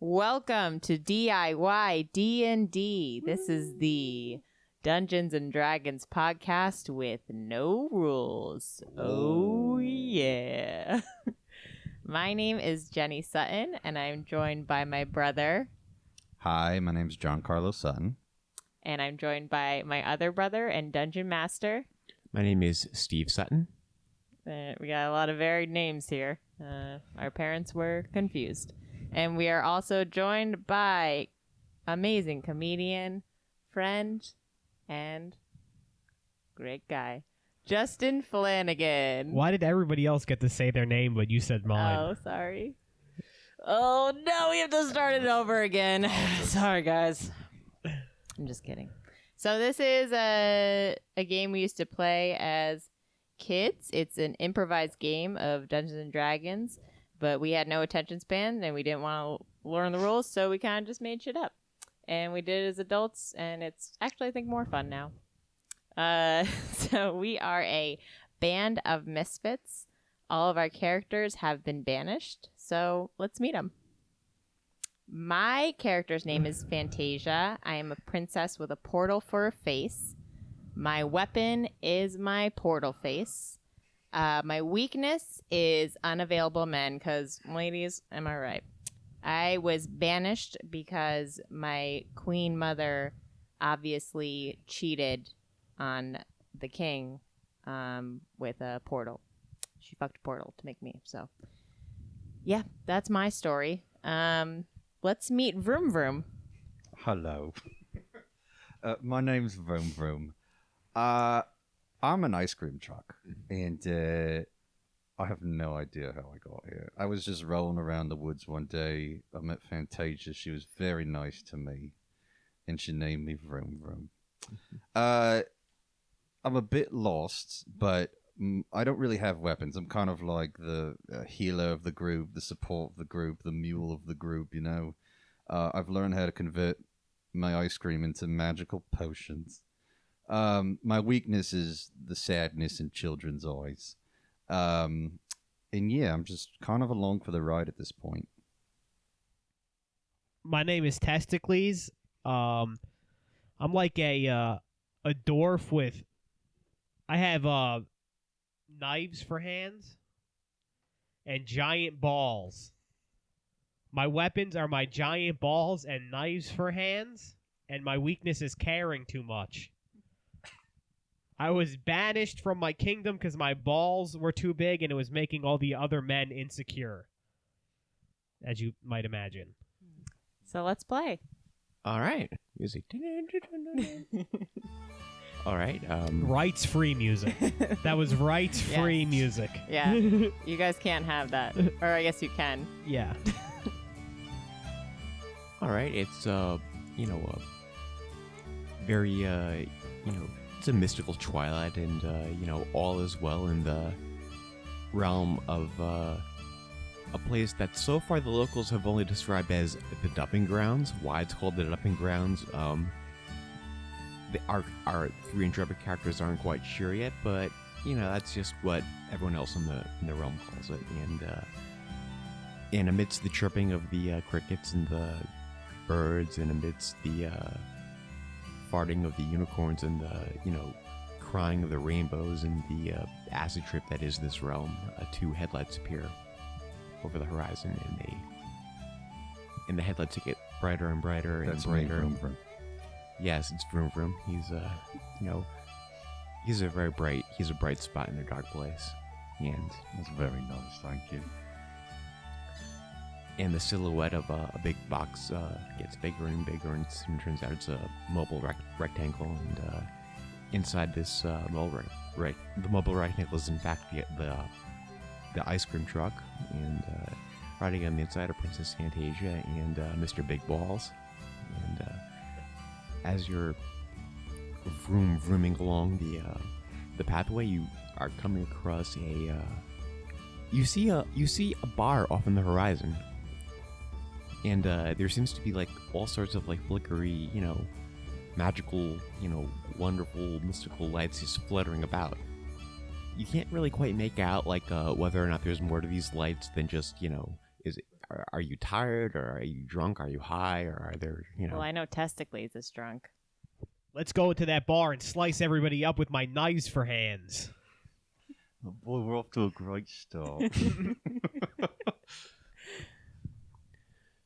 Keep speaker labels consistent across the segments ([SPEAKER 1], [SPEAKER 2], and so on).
[SPEAKER 1] Welcome to DIY D&D. This is the Dungeons and Dragons podcast with no rules. Oh yeah. My name is Jenny Sutton, and I'm joined by my brother.
[SPEAKER 2] Hi, my name's John Carlos Sutton.
[SPEAKER 1] And I'm joined by my other brother and dungeon master.
[SPEAKER 3] My name is Steve Sutton.
[SPEAKER 1] We got a lot of varied names here. Our parents were confused. And we are also joined by amazing comedian, friend, and great guy, Justin Flanagan.
[SPEAKER 4] Why did everybody else get to say their name, but you said mine?
[SPEAKER 1] Oh, sorry. Oh, no, we have to start it over again. Sorry, guys. I'm just kidding. So this is a game we used to play as kids. It's an improvised game of Dungeons and Dragons. But we had no attention span, and we didn't want to learn the rules, so we kind of just made shit up. And we did it as adults, and it's actually, I think, more fun now. So we are a band of misfits. All of our characters have been banished, so let's meet them. My character's name is Fantasia. I am a princess with a portal for a face. My weapon is my portal face. My weakness is unavailable men, because, ladies, am I right? I was banished because my queen mother obviously cheated on the king with a portal. She fucked a portal to make me, so. Yeah, that's my story. Let's meet Vroom Vroom.
[SPEAKER 2] Hello. My name's Vroom Vroom. I'm an ice cream truck, and I have no idea how I got here. I was just rolling around the woods one day. I met Fantasia. She was very nice to me, and she named me Vroom Vroom. I'm a bit lost, but I don't really have weapons. I'm kind of like the healer of the group, the support of the group, the mule of the group, you know. I've learned how to convert my ice cream into magical potions. My weakness is the sadness in children's eyes. And yeah, I'm just kind of along for the ride at this point.
[SPEAKER 4] My name is Testicles. I'm like a dwarf with... I have knives for hands and giant balls. My weapons are my giant balls and knives for hands, and my weakness is caring too much. I was banished from my kingdom because my balls were too big and it was making all the other men insecure, as you might imagine.
[SPEAKER 1] So let's play.
[SPEAKER 3] All right. Music. All right.
[SPEAKER 4] Rights-free music. That was rights-free music.
[SPEAKER 1] Yeah, you guys can't have that. Or I guess you can.
[SPEAKER 4] Yeah.
[SPEAKER 3] All right. It's, very, it's a mystical twilight, and all is well in the realm of a place that so far the locals have only described as the dumping grounds. Why it's called the dumping grounds, our three intrepid characters aren't quite sure yet, but that's just what everyone else in the realm calls it. And amidst the chirping of the crickets and the birds, and amidst the farting of the unicorns and the, crying of the rainbows and the acid trip that is this realm, two headlights appear over the horizon, and the headlights get brighter and brighter and
[SPEAKER 2] That's
[SPEAKER 3] brighter.
[SPEAKER 2] Vroom Vroom.
[SPEAKER 3] Yes, it's Vroom Vroom. He's a bright spot in a dark place, and
[SPEAKER 2] That's very nice, thank you.
[SPEAKER 3] and the silhouette of a big box gets bigger and bigger, and soon turns out it's a mobile rectangle. And inside this the mobile rectangle is in fact the ice cream truck. And riding on the inside are Princess Fantasia and Mr. Big Balls. And as you're vrooming along the pathway, you are coming across you see a bar off in the horizon. And there seems to be like all sorts of like flickery, magical, wonderful, mystical lights just fluttering about. You can't really quite make out like whether or not there's more to these lights than just, are you tired, or are you drunk? Are you high, or are there,
[SPEAKER 1] Well, I know Testicles is drunk.
[SPEAKER 4] Let's go into that bar and slice everybody up with my knives for hands.
[SPEAKER 2] Oh boy, we're off to a great start.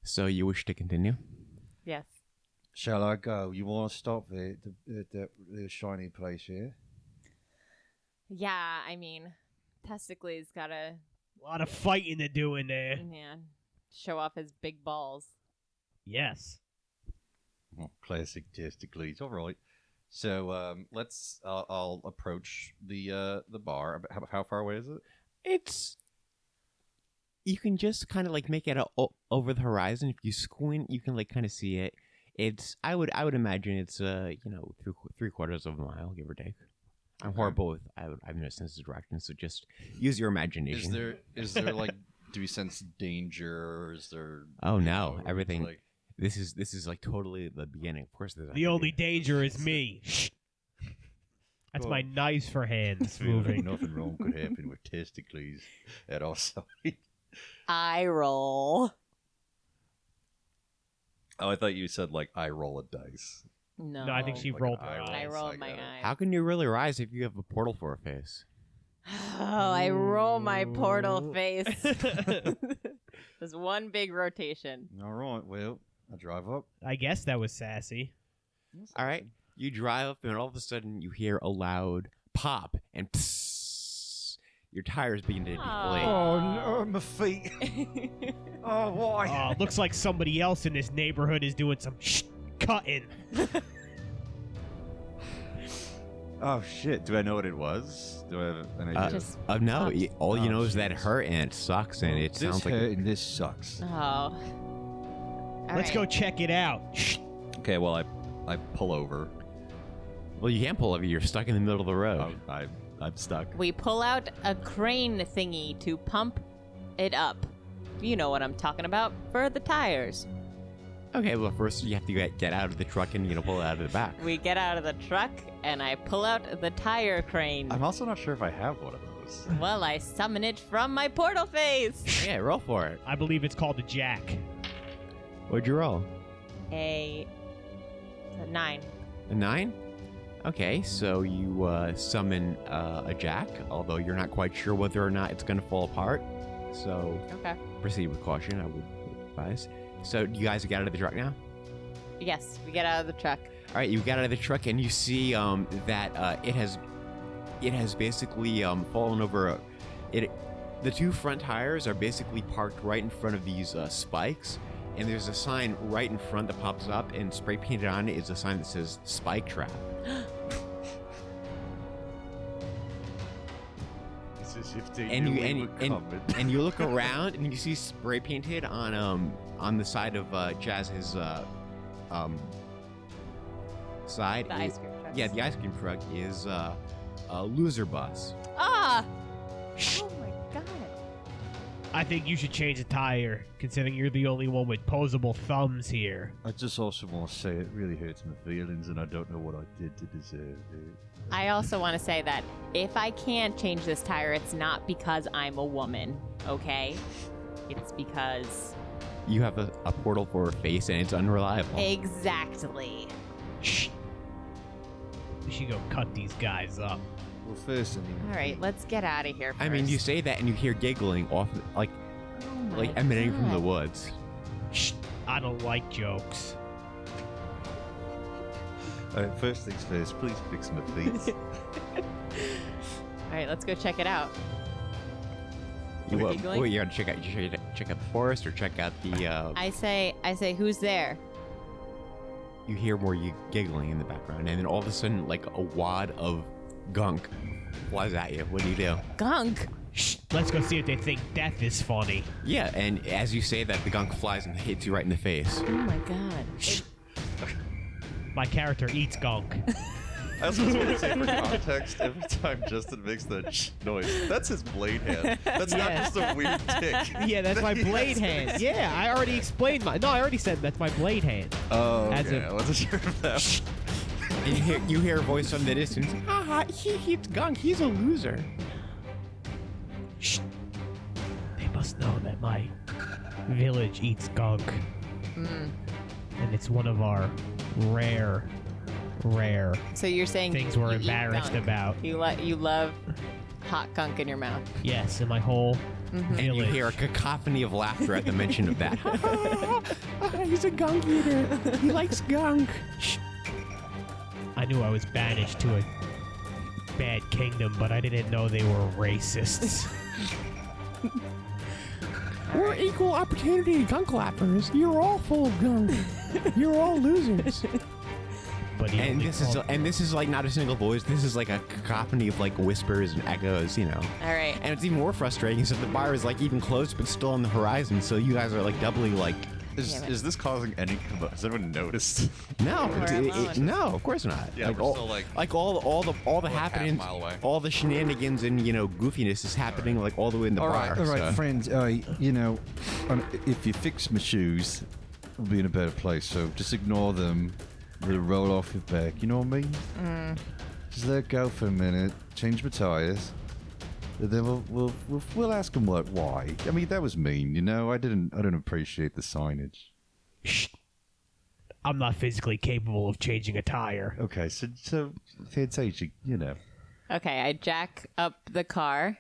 [SPEAKER 3] So you wish to continue?
[SPEAKER 1] Yes.
[SPEAKER 2] Shall I go? You want to stop at that shiny place here?
[SPEAKER 1] Yeah, I mean, Testicles gotta
[SPEAKER 4] A lot of fighting to do in there.
[SPEAKER 1] show off his big balls.
[SPEAKER 4] Yes.
[SPEAKER 2] Oh, classic Testicles. All right. So let's. I'll approach the bar. How far away is it?
[SPEAKER 3] It's. You can just kind of like make it over the horizon. If you squint, you can like kind of see it. It's. I would imagine it's 3/4 of a mile, give or take. I'm horrible with. I have no sense of direction, so just use your imagination.
[SPEAKER 2] Is there like? Do we sense danger, or is there?
[SPEAKER 3] Oh no! Everything.
[SPEAKER 2] Like,
[SPEAKER 3] This is like totally the beginning. Of course, there's
[SPEAKER 4] The only danger is me. That's my knives for hands moving.
[SPEAKER 2] Nothing wrong could happen with Testicles at our side.
[SPEAKER 1] I roll.
[SPEAKER 2] Oh, I thought you said like I roll a dice.
[SPEAKER 1] No.
[SPEAKER 4] No, I think she
[SPEAKER 2] Like
[SPEAKER 4] rolled
[SPEAKER 2] an
[SPEAKER 4] her
[SPEAKER 2] eye roll.
[SPEAKER 1] I
[SPEAKER 4] eyes.
[SPEAKER 1] roll
[SPEAKER 2] I
[SPEAKER 1] my
[SPEAKER 2] got it.
[SPEAKER 1] eyes.
[SPEAKER 3] How can you really rise if you have a portal for a face?
[SPEAKER 1] Oh, I roll my portal face. There's one big rotation.
[SPEAKER 2] All right. Well, I drive up.
[SPEAKER 4] I guess that was sassy.
[SPEAKER 3] All right, you drive up, and all of a sudden you hear a loud pop, and psss, your tires begin to deflate.
[SPEAKER 2] Oh no, my feet. Oh, why?
[SPEAKER 4] Oh, looks like somebody else in this neighborhood is doing some cutting.
[SPEAKER 2] Oh shit! Do I know what it was? Do I have an idea?
[SPEAKER 1] Just
[SPEAKER 3] No,
[SPEAKER 1] pops.
[SPEAKER 3] all you
[SPEAKER 2] Oh,
[SPEAKER 3] know is that it
[SPEAKER 2] jeez.
[SPEAKER 3] hurt and it sucks, and it
[SPEAKER 2] this
[SPEAKER 3] sounds like.
[SPEAKER 2] hurt and this sucks.
[SPEAKER 1] Oh. All
[SPEAKER 4] Let's
[SPEAKER 1] right.
[SPEAKER 4] go check it out.
[SPEAKER 2] Okay, well I pull over.
[SPEAKER 3] Well, you can't pull over. You're stuck in the middle of the road.
[SPEAKER 2] I'm stuck.
[SPEAKER 1] We pull out a crane thingy to pump it up. You know what I'm talking about, for the tires.
[SPEAKER 3] Okay, well, first you have to get out of the truck and pull it out of the back.
[SPEAKER 1] We get out of the truck, and I pull out the tire crane.
[SPEAKER 2] I'm also not sure if I have one of those.
[SPEAKER 1] Well, I summon it from my portal face.
[SPEAKER 3] Yeah, roll for it.
[SPEAKER 4] I believe it's called a jack.
[SPEAKER 3] What'd you roll?
[SPEAKER 1] A 9.
[SPEAKER 3] A 9? Okay, so you summon a jack, although you're not quite sure whether or not it's going to fall apart. So
[SPEAKER 1] Okay.
[SPEAKER 3] proceed with caution, I would advise. So you guys get out of the truck now?
[SPEAKER 1] Yes, we get out of the truck.
[SPEAKER 3] All right, you get out of the truck and you see that it has basically fallen over. The two front tires are basically parked right in front of these spikes, and there's a sign right in front that pops up, and spray painted on it is a sign that says "Spike Trap."
[SPEAKER 2] It's as if they
[SPEAKER 3] And
[SPEAKER 2] knew
[SPEAKER 3] you
[SPEAKER 2] we
[SPEAKER 3] and,
[SPEAKER 2] were
[SPEAKER 3] and,
[SPEAKER 2] coming.
[SPEAKER 3] and you look around and you see spray painted on the side of Jazz's side.
[SPEAKER 1] The ice cream truck.
[SPEAKER 3] Yeah, the ice cream truck is a loser bus.
[SPEAKER 1] Ah! Oh my god.
[SPEAKER 4] I think you should change the tire, considering you're the only one with posable thumbs here.
[SPEAKER 2] I just also want to say it really hurts my feelings, and I don't know what I did to deserve it.
[SPEAKER 1] I also want to say that if I can't change this tire, it's not because I'm a woman, okay? It's because...
[SPEAKER 3] You have a portal for a face and it's unreliable.
[SPEAKER 1] Exactly.
[SPEAKER 4] Shh. We should go cut these guys up.
[SPEAKER 2] Well, first, I mean,
[SPEAKER 1] All right, let's get out of here first.
[SPEAKER 3] I mean, you say that and you hear giggling off, like
[SPEAKER 1] Oh my
[SPEAKER 3] emanating from the
[SPEAKER 1] God.
[SPEAKER 3] woods.
[SPEAKER 4] Shh. I don't like jokes.
[SPEAKER 2] First things first, please fix my feet.
[SPEAKER 1] All right, let's go check it out.
[SPEAKER 3] You,
[SPEAKER 1] Are we giggling?
[SPEAKER 3] you gotta check out the forest or check out the.
[SPEAKER 1] I say, who's there?
[SPEAKER 3] You hear more giggling in the background, and then all of a sudden, like a wad of gunk flies at you. What do you do?
[SPEAKER 1] Gunk.
[SPEAKER 4] Shh. Let's go see if they think death is funny.
[SPEAKER 3] Yeah, and as you say that, the gunk flies and hits you right in the face.
[SPEAKER 1] Oh my god.
[SPEAKER 4] My character eats gunk.
[SPEAKER 2] I also just want to say for context, every time Justin makes that noise, that's his blade hand. That's not
[SPEAKER 4] Yeah.
[SPEAKER 2] just a weird tick.
[SPEAKER 4] Yeah, that's my blade hand. Yeah, I already explained my... No, I already said that's my blade hand.
[SPEAKER 2] Oh,
[SPEAKER 4] As
[SPEAKER 2] okay.
[SPEAKER 4] a-
[SPEAKER 2] I wasn't sure of that.
[SPEAKER 3] And you hear a voice from the distance. Haha, he eats gunk. He's a loser.
[SPEAKER 4] Shh. They must know that my village eats gunk. And it's one of our rare
[SPEAKER 1] So you're saying
[SPEAKER 4] things
[SPEAKER 1] you
[SPEAKER 4] we're
[SPEAKER 1] eat
[SPEAKER 4] embarrassed
[SPEAKER 1] gunk.
[SPEAKER 4] about.
[SPEAKER 1] You love hot gunk in your mouth.
[SPEAKER 4] Yes, in my whole
[SPEAKER 3] And you
[SPEAKER 4] village.
[SPEAKER 3] hear a cacophony of laughter at the mention of that. He's a gunk eater. He likes gunk.
[SPEAKER 4] I knew I was banished to a bad kingdom, but I didn't know they were racists.
[SPEAKER 3] We're equal opportunity gunk lappers. You're all full of gunk. You're all losers.
[SPEAKER 4] But he
[SPEAKER 3] And
[SPEAKER 4] only
[SPEAKER 3] this is like not a single voice. This is like a cacophony of like whispers and echoes, you know.
[SPEAKER 1] All right.
[SPEAKER 3] And it's even more frustrating is that the bar is like even close but still on the horizon. So you guys are like doubly like,
[SPEAKER 1] Damn it.
[SPEAKER 2] Is this causing any? Has anyone noticed?
[SPEAKER 3] no,
[SPEAKER 1] We're alone.
[SPEAKER 3] no, of course not.
[SPEAKER 2] Yeah,
[SPEAKER 3] like
[SPEAKER 2] we're
[SPEAKER 3] all,
[SPEAKER 2] still, like,
[SPEAKER 3] all the
[SPEAKER 2] half a
[SPEAKER 3] happenings,
[SPEAKER 2] mile away.
[SPEAKER 3] all the shenanigans and goofiness is happening like all the way in the
[SPEAKER 2] All
[SPEAKER 3] bar.
[SPEAKER 2] right, all right,
[SPEAKER 3] so.
[SPEAKER 2] friends. If you fix my shoes, we'll be in a better place. So just ignore them. They'll roll off your back. You know what I mean? Just let it go for a minute. Change my tires. And then we'll ask them why. I mean, that was mean. You know, I didn't appreciate the signage.
[SPEAKER 4] Shh. I'm not physically capable of changing a tire.
[SPEAKER 2] Okay, so Fantasia, you know.
[SPEAKER 1] Okay, I jack up the car.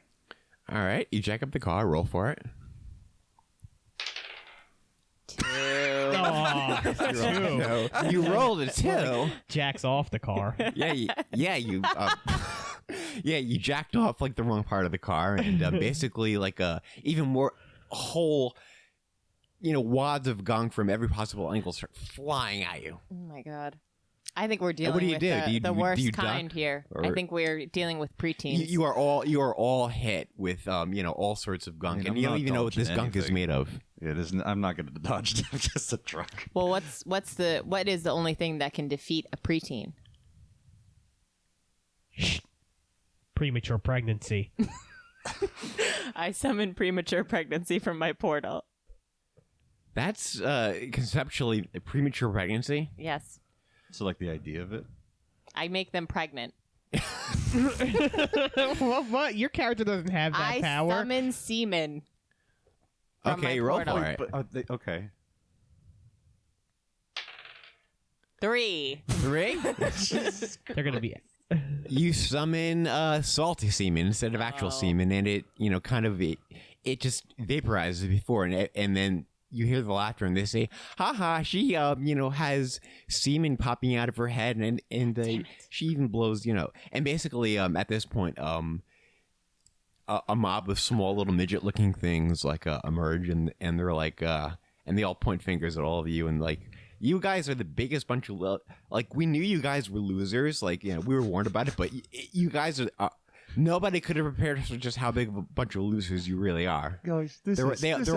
[SPEAKER 3] All right, you jack up the car, roll for it.
[SPEAKER 1] 2.
[SPEAKER 4] Oh, two.
[SPEAKER 3] No, you rolled a 2.
[SPEAKER 4] Jacks off the car.
[SPEAKER 3] You jacked off like the wrong part of the car, and basically like even more whole, wads of gunk from every possible angle start flying at you.
[SPEAKER 1] Oh my god. I think we're dealing
[SPEAKER 3] what do you
[SPEAKER 1] with
[SPEAKER 3] do?
[SPEAKER 1] the
[SPEAKER 3] Do
[SPEAKER 1] worst
[SPEAKER 3] you duck,
[SPEAKER 1] kind here.
[SPEAKER 3] or-
[SPEAKER 1] I think we're dealing with preteens.
[SPEAKER 3] You are all hit with all sorts of gunk,
[SPEAKER 2] I mean,
[SPEAKER 3] and
[SPEAKER 2] I'm
[SPEAKER 3] you don't
[SPEAKER 2] not
[SPEAKER 3] even know what this
[SPEAKER 2] dodging
[SPEAKER 3] gunk is
[SPEAKER 2] anything.
[SPEAKER 3] made of.
[SPEAKER 2] It isn't. I'm not going to dodge them. Just a truck.
[SPEAKER 1] Well, what is the only thing that can defeat a preteen?
[SPEAKER 4] Shh. Premature pregnancy.
[SPEAKER 1] I summon premature pregnancy from my portal.
[SPEAKER 3] That's conceptually a premature pregnancy.
[SPEAKER 1] Yes.
[SPEAKER 2] So, like the idea of it.
[SPEAKER 1] I make them pregnant.
[SPEAKER 4] What? Your character doesn't have that
[SPEAKER 1] I
[SPEAKER 4] power.
[SPEAKER 1] summon semen. From my
[SPEAKER 3] Okay, roll
[SPEAKER 1] portal.
[SPEAKER 3] for it.
[SPEAKER 2] But okay.
[SPEAKER 1] 3.
[SPEAKER 3] 3.
[SPEAKER 4] They're gonna be.
[SPEAKER 3] You summon salty semen instead of actual semen, and it it just vaporizes before, and then you hear the laughter, and they say, "Haha, she has semen popping out of her head, and she even blows, And basically, at this point, a mob of small little midget-looking things like emerge, and they're like, and they all point fingers at all of you, and like. You guys are the biggest bunch of we knew you guys were losers, we were warned about it, but you guys are nobody could have prepared us for just how big of a bunch of losers you really are.
[SPEAKER 2] Guys, this
[SPEAKER 3] They're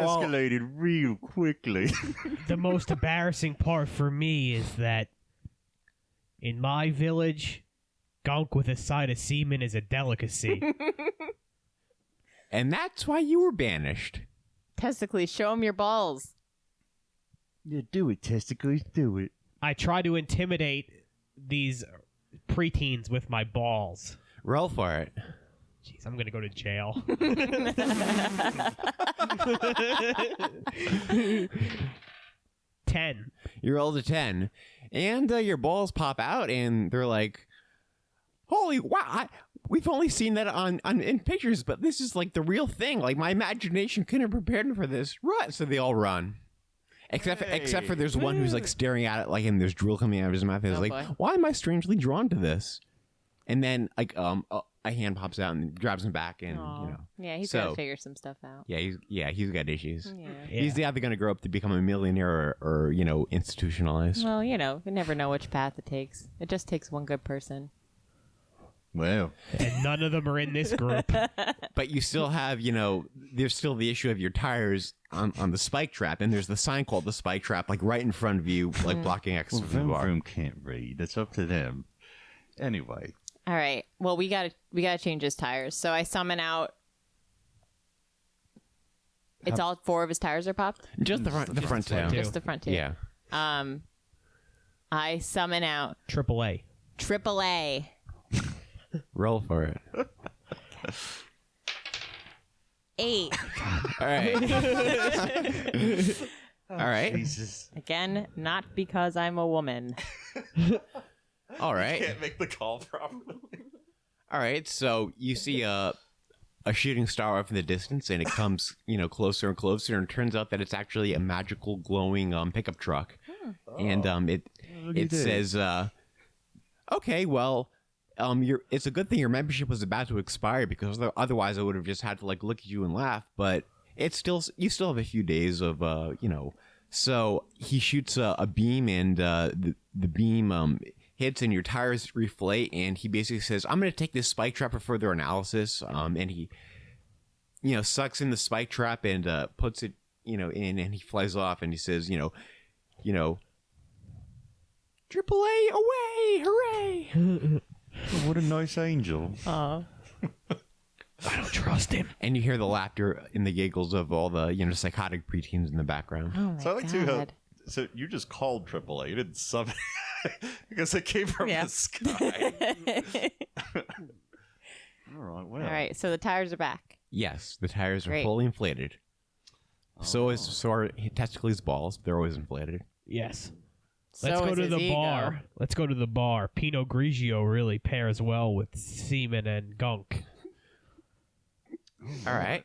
[SPEAKER 3] all-
[SPEAKER 2] escalated real quickly.
[SPEAKER 4] The most embarrassing part for me is that in my village, gunk with a side of semen is a delicacy.
[SPEAKER 3] And that's why you were banished.
[SPEAKER 1] Testicles, show them your balls.
[SPEAKER 2] Yeah, do it, Testicles, do it.
[SPEAKER 4] I try to intimidate these preteens with my balls.
[SPEAKER 3] Roll for it.
[SPEAKER 4] Jeez, I'm gonna go to jail. 10.
[SPEAKER 3] You rolled a 10, and your balls pop out, and they're like, "Holy wow! We've only seen that in pictures, but this is like the real thing. Like my imagination couldn't have prepared me for this." Run! So they all run. Except for there's one who's like staring at it and there's drool coming out of his mouth. And he's like,
[SPEAKER 1] boy.
[SPEAKER 3] "Why am I strangely drawn to this?" And then a hand pops out and grabs him back, and
[SPEAKER 1] Aw. Yeah, he's
[SPEAKER 3] So-
[SPEAKER 1] got to figure some stuff out.
[SPEAKER 3] he's got issues.
[SPEAKER 1] Yeah.
[SPEAKER 4] Yeah.
[SPEAKER 3] He's either going to grow up to become a millionaire or institutionalized.
[SPEAKER 1] Well, you never know which path it takes. It just takes one good person.
[SPEAKER 2] Wow.
[SPEAKER 4] And none of them are in this group.
[SPEAKER 3] But you still have, there's still the issue of your tires on the spike trap, and there's the sign called the spike trap, right in front of you, blocking access
[SPEAKER 2] Well,
[SPEAKER 3] to the
[SPEAKER 2] Vroom
[SPEAKER 3] bar.
[SPEAKER 2] Vroom can't read. It's up to them. Anyway.
[SPEAKER 1] All right. Well, we gotta change his tires. So I summon out. It's all 4 of his tires are popped.
[SPEAKER 3] Just the front two.
[SPEAKER 4] two.
[SPEAKER 1] Just the front 2.
[SPEAKER 3] Yeah.
[SPEAKER 1] I summon out
[SPEAKER 4] AAA.
[SPEAKER 1] AAA.
[SPEAKER 3] Roll for it.
[SPEAKER 1] 8.
[SPEAKER 3] All right. All right.
[SPEAKER 2] Jesus.
[SPEAKER 1] Again, not because I'm a woman.
[SPEAKER 3] All right.
[SPEAKER 5] Can't make the call properly.
[SPEAKER 3] All right. So you see a shooting star off in the distance, and it comes, closer and closer, and it turns out that it's actually a magical glowing pickup truck. And it says, okay, well, it's a good thing your membership was about to expire, because otherwise I would have just had to look at you and laugh. But you still have a few days of So he shoots a beam, and the beam hits, and your tires reflate. And he basically says, "I'm going to take this spike trap for further analysis." And he, sucks in the spike trap and puts it, in, and he flies off. And he says, "AAA away, hooray!"
[SPEAKER 2] Oh, what a nice angel.
[SPEAKER 4] I don't trust him.
[SPEAKER 3] And you hear the laughter and the giggles of all the psychotic preteens in the background.
[SPEAKER 1] Oh my
[SPEAKER 5] So I like to
[SPEAKER 1] God.
[SPEAKER 5] so you just called AAA. You didn't sub because it came from
[SPEAKER 1] Yeah.
[SPEAKER 5] the sky.
[SPEAKER 2] All right, well.
[SPEAKER 1] All right, so the tires are back.
[SPEAKER 3] Yes, the tires are
[SPEAKER 1] Great.
[SPEAKER 3] fully inflated. So are Testicles' balls. They're always inflated.
[SPEAKER 4] Yes.
[SPEAKER 1] So
[SPEAKER 4] Let's go
[SPEAKER 1] is
[SPEAKER 4] to
[SPEAKER 1] his
[SPEAKER 4] the
[SPEAKER 1] ego.
[SPEAKER 4] bar. Let's go to the bar. Pinot Grigio really pairs well with semen and gunk.
[SPEAKER 3] All right.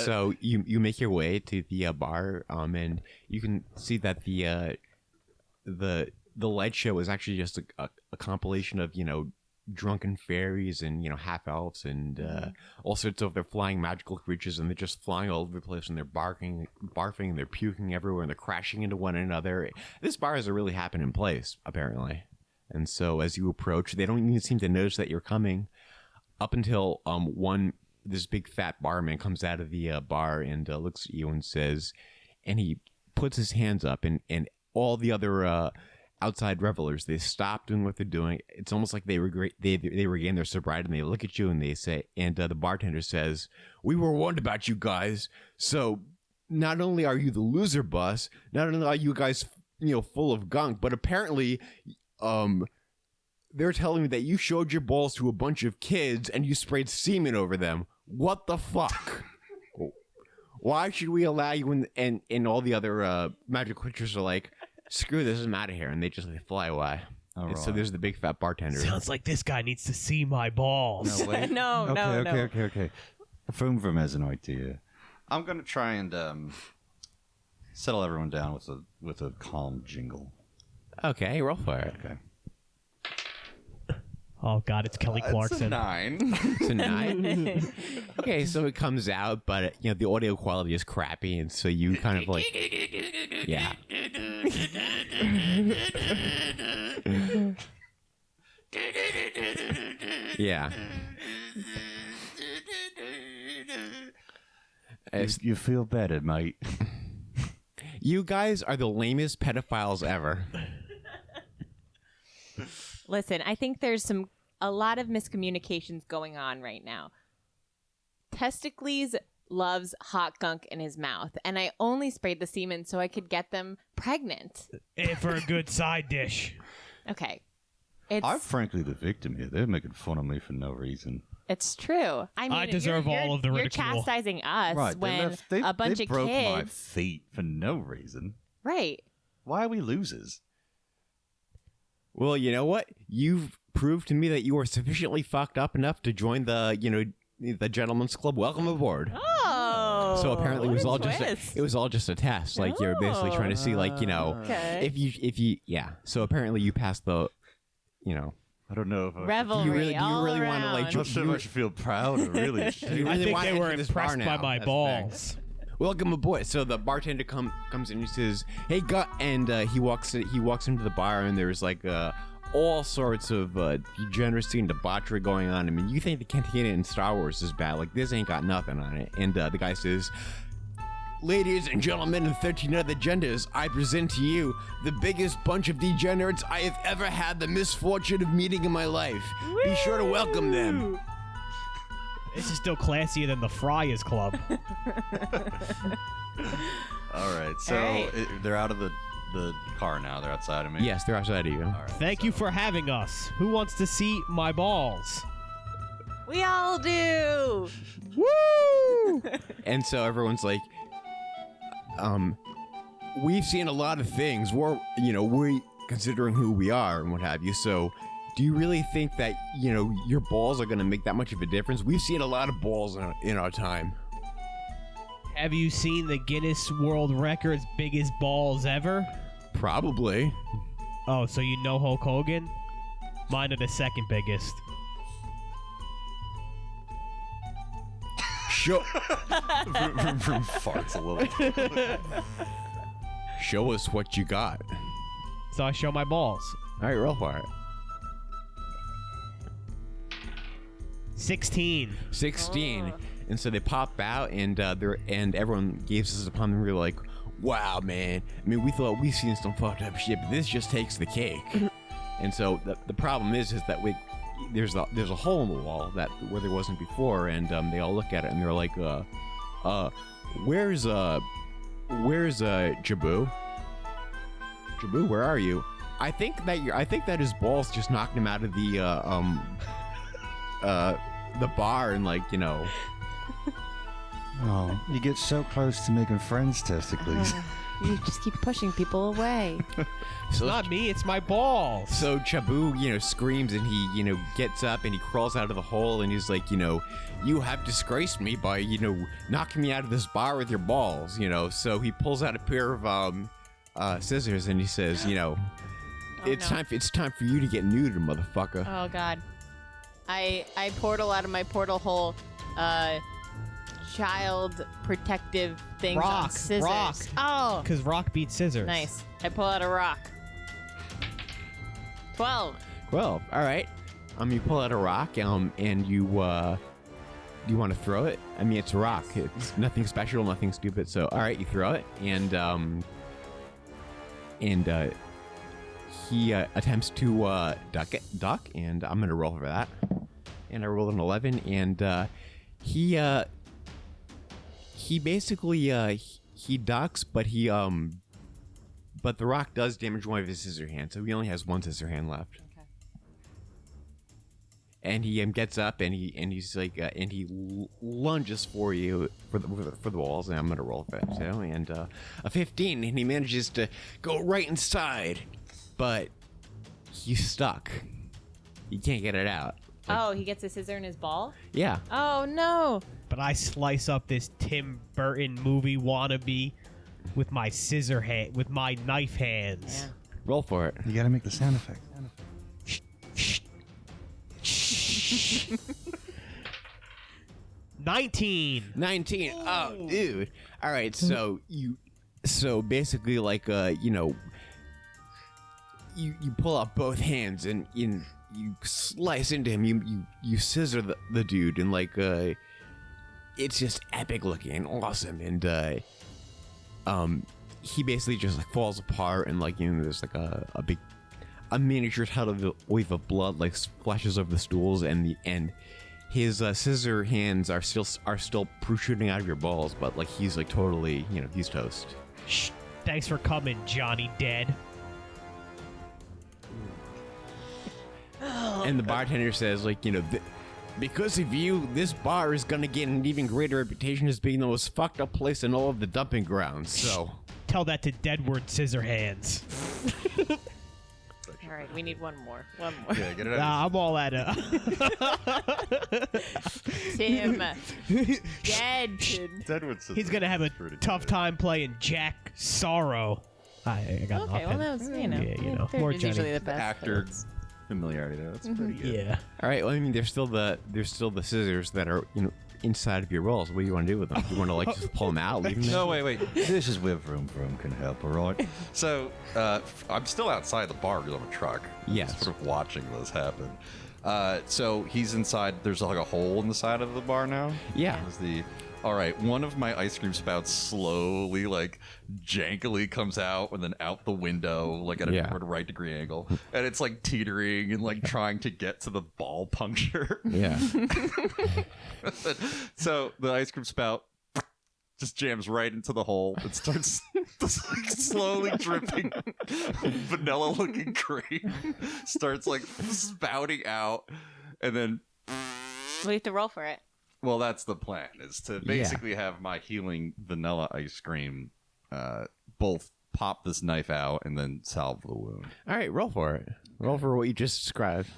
[SPEAKER 3] So you make your way to the bar, and you can see that the light show is actually just a compilation of drunken fairies and half elves and all sorts of their flying magical creatures, and they're just flying all over the place, and they're barking, barfing, and they're puking everywhere, and they're crashing into one another. This bar is a really happening place, apparently. And so as you approach, they don't even seem to notice that you're coming, up until this big fat barman comes out of the bar and looks at you and says, and he puts his hands up, and all the other outside revelers, they stop doing what they're doing. It's almost like they regain their sobriety, and they look at you and they say, and the bartender says, "We were warned about you guys. So not only are you the loser bus, not only are you guys full of gunk, but apparently they're telling me that you showed your balls to a bunch of kids and you sprayed semen over them. What the fuck? Why should we allow you?" And all the other magic creatures are like, "Screw this, I'm out of here," and they fly away.
[SPEAKER 2] All
[SPEAKER 3] And so
[SPEAKER 2] right.
[SPEAKER 3] there's the big fat bartender.
[SPEAKER 4] Sounds like this guy needs to see my balls.
[SPEAKER 2] No, wait.
[SPEAKER 1] No, no, no.
[SPEAKER 2] Okay. Vroom Vroom has an idea. I'm going to try and settle everyone down with a calm jingle.
[SPEAKER 3] Okay, roll for it.
[SPEAKER 2] Okay.
[SPEAKER 4] Oh, God, it's Kelly
[SPEAKER 5] It's a
[SPEAKER 4] Clarkson.
[SPEAKER 5] 9.
[SPEAKER 3] It's a 9. Okay, so it comes out, but the audio quality is crappy, and so you kind of yeah. Yeah.
[SPEAKER 2] You feel better, mate.
[SPEAKER 3] You guys are the lamest pedophiles ever.
[SPEAKER 1] Listen, I think there's a lot of miscommunications going on right now. Testicles loves hot gunk in his mouth, and I only sprayed the semen so I could get them pregnant.
[SPEAKER 4] And for a good side dish.
[SPEAKER 1] Okay. It's
[SPEAKER 2] I'm frankly the victim here. They're making fun of me for no reason.
[SPEAKER 1] it's true. I mean,
[SPEAKER 4] deserve all of the ridicule.
[SPEAKER 1] You're chastising us
[SPEAKER 2] Right.
[SPEAKER 1] when
[SPEAKER 2] they
[SPEAKER 1] a bunch
[SPEAKER 2] they
[SPEAKER 1] of
[SPEAKER 2] broke my
[SPEAKER 1] kids.
[SPEAKER 2] feet for no reason.
[SPEAKER 1] Right.
[SPEAKER 2] Why are we losers?
[SPEAKER 3] Well, you know what? You've proved to me that you are sufficiently fucked up enough to join the gentleman's club. Welcome aboard.
[SPEAKER 1] Oh.
[SPEAKER 3] So apparently it was
[SPEAKER 1] what a
[SPEAKER 3] all
[SPEAKER 1] twist.
[SPEAKER 3] just a test. Like you're basically trying to see
[SPEAKER 1] Okay.
[SPEAKER 3] if you yeah. So apparently you passed the
[SPEAKER 2] I don't know if I
[SPEAKER 1] Revelry
[SPEAKER 3] do you really
[SPEAKER 1] all
[SPEAKER 3] want to
[SPEAKER 1] around.
[SPEAKER 2] I'm not sure if I should feel proud or really
[SPEAKER 3] You
[SPEAKER 2] ashamed.
[SPEAKER 3] really
[SPEAKER 4] I think
[SPEAKER 3] want
[SPEAKER 4] they
[SPEAKER 3] to
[SPEAKER 4] were
[SPEAKER 3] enter this bar
[SPEAKER 4] impressed by
[SPEAKER 3] now.
[SPEAKER 4] my
[SPEAKER 3] That's the thing.
[SPEAKER 4] balls.
[SPEAKER 3] Welcome aboard. So the bartender comes in and he says, "Hey, and he walks into the bar, and there's all sorts of degeneracy and debauchery going on. I mean, you think the cantina in Star Wars is bad? Like this ain't got nothing on it." And the guy says, "Ladies and gentlemen and 13 other genders, I present to you the biggest bunch of degenerates I have ever had the misfortune of meeting in my life. Be sure to welcome them."
[SPEAKER 4] This is still classier than the Friars Club.
[SPEAKER 2] All right, so
[SPEAKER 1] All right.
[SPEAKER 2] they're out of the car now. They're outside of me.
[SPEAKER 3] Yes, they're outside of you.
[SPEAKER 2] All right,
[SPEAKER 4] Thank you for having us. Who wants to see my balls?
[SPEAKER 1] We all do.
[SPEAKER 4] Woo!
[SPEAKER 3] And so everyone's like, we've seen a lot of things. We considering who we are and what have you. So, do you really think that your balls are going to make that much of a difference? We've seen a lot of balls in our time.
[SPEAKER 4] Have you seen the Guinness World Record's biggest balls ever?
[SPEAKER 3] Probably.
[SPEAKER 4] Oh, so you know Hulk Hogan? Mine are the second biggest.
[SPEAKER 3] Show
[SPEAKER 5] Vroom Vroom farts a little.
[SPEAKER 3] Show us what you got.
[SPEAKER 4] So I show my balls.
[SPEAKER 3] All right, roll for it.
[SPEAKER 4] 16.
[SPEAKER 3] 16.
[SPEAKER 1] Oh.
[SPEAKER 3] And so they pop out, and everyone gazes upon them. We're like, wow, man. I mean, we thought we've seen some fucked up shit, but this just takes the cake. And so the problem is that there's a hole in the wall where there wasn't before, and they all look at it and they're like, where's Jabu? Jabu, where are you? I think that his balls just knocked him out of the bar, and
[SPEAKER 2] Oh, you get so close to making friends, Testicles.
[SPEAKER 1] You just keep pushing people away.
[SPEAKER 4] It's not me, it's my balls.
[SPEAKER 3] So Jabu, screams, and he, gets up and he crawls out of the hole, and he's like, you have disgraced me by, knocking me out of this bar with your balls, So he pulls out a pair of scissors, and he says, it's time for you to get neutered, motherfucker.
[SPEAKER 1] Oh God. I portal out of my portal hole child protective things on scissors.
[SPEAKER 4] Rock.
[SPEAKER 1] Oh.
[SPEAKER 4] Because rock beats scissors.
[SPEAKER 1] Nice. I pull out a rock. 12.
[SPEAKER 3] Well, all right. You pull out a rock, and you want to throw it? I mean, it's a rock. It's nothing special, nothing stupid. So, all right, you throw it, and he attempts to duck, and I'm gonna roll for that. And I rolled an 11, and he basically he ducks, but but the rock does damage one of his scissor hands, so he only has one scissor hand left.
[SPEAKER 1] Okay.
[SPEAKER 3] And he gets up, and he's like, and he lunges for you for the walls, and I'm gonna roll for that too. And a 15, and he manages to go right inside, but he's stuck. He can't get it out.
[SPEAKER 1] Oh, he gets a scissor in his ball?
[SPEAKER 3] Yeah.
[SPEAKER 1] Oh no.
[SPEAKER 4] But I slice up this Tim Burton movie wannabe with my with my knife hands.
[SPEAKER 1] Yeah.
[SPEAKER 3] Roll for it.
[SPEAKER 2] You gotta make the sound effect.
[SPEAKER 4] 19.
[SPEAKER 3] 19. Oh, dude. All right. So basically, you pull out both hands, and you slice into him. You scissor the dude, and it's just epic looking and awesome. And he basically just falls apart, and there's a miniature tidal wave of blood splashes over the stools, and his scissor hands are still protruding out of your balls, but he's totally, he's toast.
[SPEAKER 4] Shh. Thanks for coming, Johnny Dead.
[SPEAKER 3] And the bartender says, because of you, this bar is gonna get an even greater reputation as being the most fucked up place in all of the dumping grounds. So
[SPEAKER 4] tell that to Deadwood Scissorhands.
[SPEAKER 1] All right, we need one more. One more.
[SPEAKER 5] Yeah, get it out.
[SPEAKER 4] Nah, I'm all at it.
[SPEAKER 1] Tim. Dead.
[SPEAKER 5] Deadwood says
[SPEAKER 4] He's gonna have a
[SPEAKER 5] pretty
[SPEAKER 4] tough
[SPEAKER 5] good.
[SPEAKER 4] time playing Jack Sorrow. I got
[SPEAKER 1] Okay,
[SPEAKER 4] nothing.
[SPEAKER 1] well, that was,
[SPEAKER 4] Yeah,
[SPEAKER 1] third
[SPEAKER 4] more
[SPEAKER 1] is usually
[SPEAKER 4] Johnny.
[SPEAKER 1] the best.
[SPEAKER 5] Actor
[SPEAKER 1] but it's-
[SPEAKER 5] familiarity there. That's pretty good.
[SPEAKER 4] Yeah.
[SPEAKER 3] all right, well, I mean, there's still the scissors that are inside of your balls. What do you want to do with them? You want to just pull them out, leave them there?
[SPEAKER 5] No, wait.
[SPEAKER 2] This is where Vroom Vroom can help, all right?
[SPEAKER 5] So, I'm still outside the bar because I'm a truck.
[SPEAKER 3] Yes.
[SPEAKER 5] Sort of watching this happen. So he's inside. There's a hole in the side of the bar now.
[SPEAKER 3] Yeah.
[SPEAKER 5] All right. One of my ice cream spouts slowly, jankily comes out and then out the window, at a right degree angle, and it's teetering and trying to get to the ball puncture.
[SPEAKER 3] Yeah.
[SPEAKER 5] So the ice cream spout just jams right into the hole. It starts slowly dripping vanilla looking cream. Starts spouting out, and then
[SPEAKER 1] We have to roll for it.
[SPEAKER 5] Well, that's the plan, is to basically have my healing vanilla ice cream both pop this knife out and then salve the wound.
[SPEAKER 3] All right, roll for it. Roll for what you just described.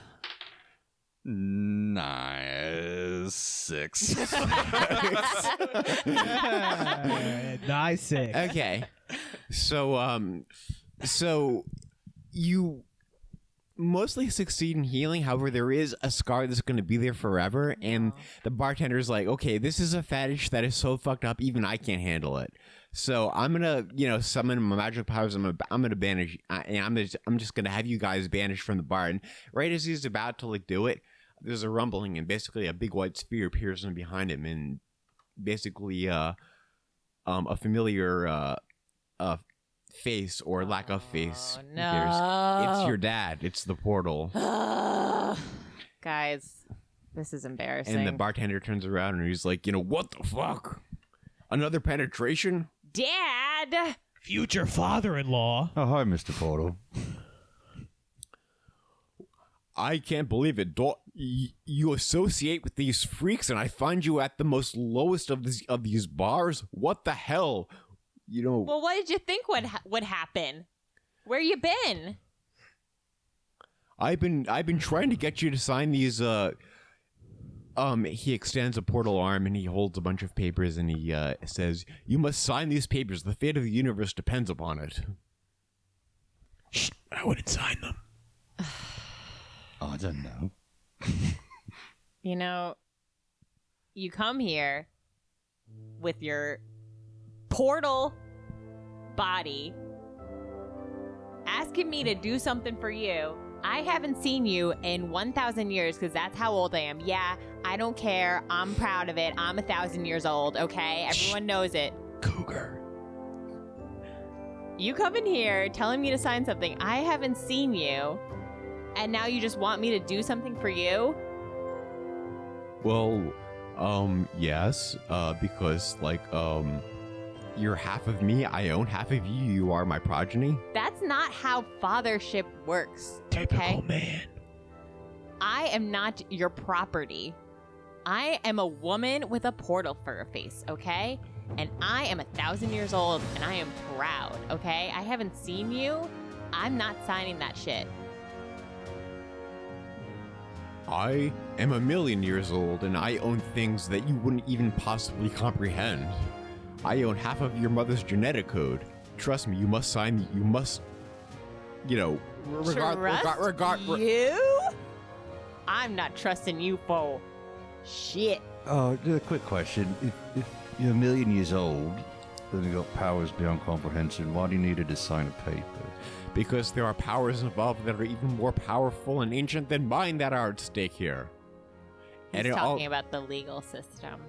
[SPEAKER 5] Nice. 6.
[SPEAKER 4] Nice 6.
[SPEAKER 3] Okay. So you mostly succeed in healing. However, there is a scar that's going to be there forever. And the bartender's like, okay, this is a fetish that is so fucked up, even I can't handle it. So I'm going to, summon my magic powers. I'm going to banish, and I'm just going to have you guys banished from the bar. And right as he's about to do it, there's a rumbling, and basically a big white sphere appears from behind him, and basically a familiar face or lack of face appears. It's your dad. It's the portal.
[SPEAKER 1] Guys, this is embarrassing.
[SPEAKER 3] And the bartender turns around and he's like, what the fuck? Another penetration?
[SPEAKER 1] Dad!
[SPEAKER 4] Future father-in-law.
[SPEAKER 2] Oh, hi, Mr. Portal.
[SPEAKER 3] I can't believe it. You associate with these freaks, and I find you at the most lowest of these bars. What the hell?
[SPEAKER 1] Well, what did you think would happen? Where you been?
[SPEAKER 3] I've been trying to get you to sign these. He extends a portal arm and he holds a bunch of papers and he says, "You must sign these papers. The fate of the universe depends upon it."
[SPEAKER 4] Shh, I wouldn't sign them.
[SPEAKER 2] I don't know.
[SPEAKER 1] You come here with your portal body asking me to do something for you. I haven't seen you in 1,000 years because that's how old I am. Yeah, I don't care. I'm proud of it. I'm 1,000 years old, okay? Everyone knows it.
[SPEAKER 4] Cougar.
[SPEAKER 1] You come in here telling me to sign something. I haven't seen you. And now you just want me to do something for you?
[SPEAKER 3] Well, yes, because, you're half of me, I own half of you, you are my progeny.
[SPEAKER 1] That's not how fathership works, okay?
[SPEAKER 4] Typical man.
[SPEAKER 1] I am not your property. I am a woman with a portal for a face, okay? And I am 1,000 years old, and I am proud, okay? I haven't seen you. I'm not signing that shit.
[SPEAKER 3] I am 1,000,000 years old, and I own things that you wouldn't even possibly comprehend. I own half of your mother's genetic code. Trust me, you must sign. You must,
[SPEAKER 1] Trust you? I'm not trusting you for shit.
[SPEAKER 2] Oh, just a quick question. If you're 1,000,000 years old, then you got powers beyond comprehension, why do you need to sign a paper?
[SPEAKER 3] Because there are powers involved that are even more powerful and ancient than mine that are at stake here.
[SPEAKER 1] He's talking about the legal system.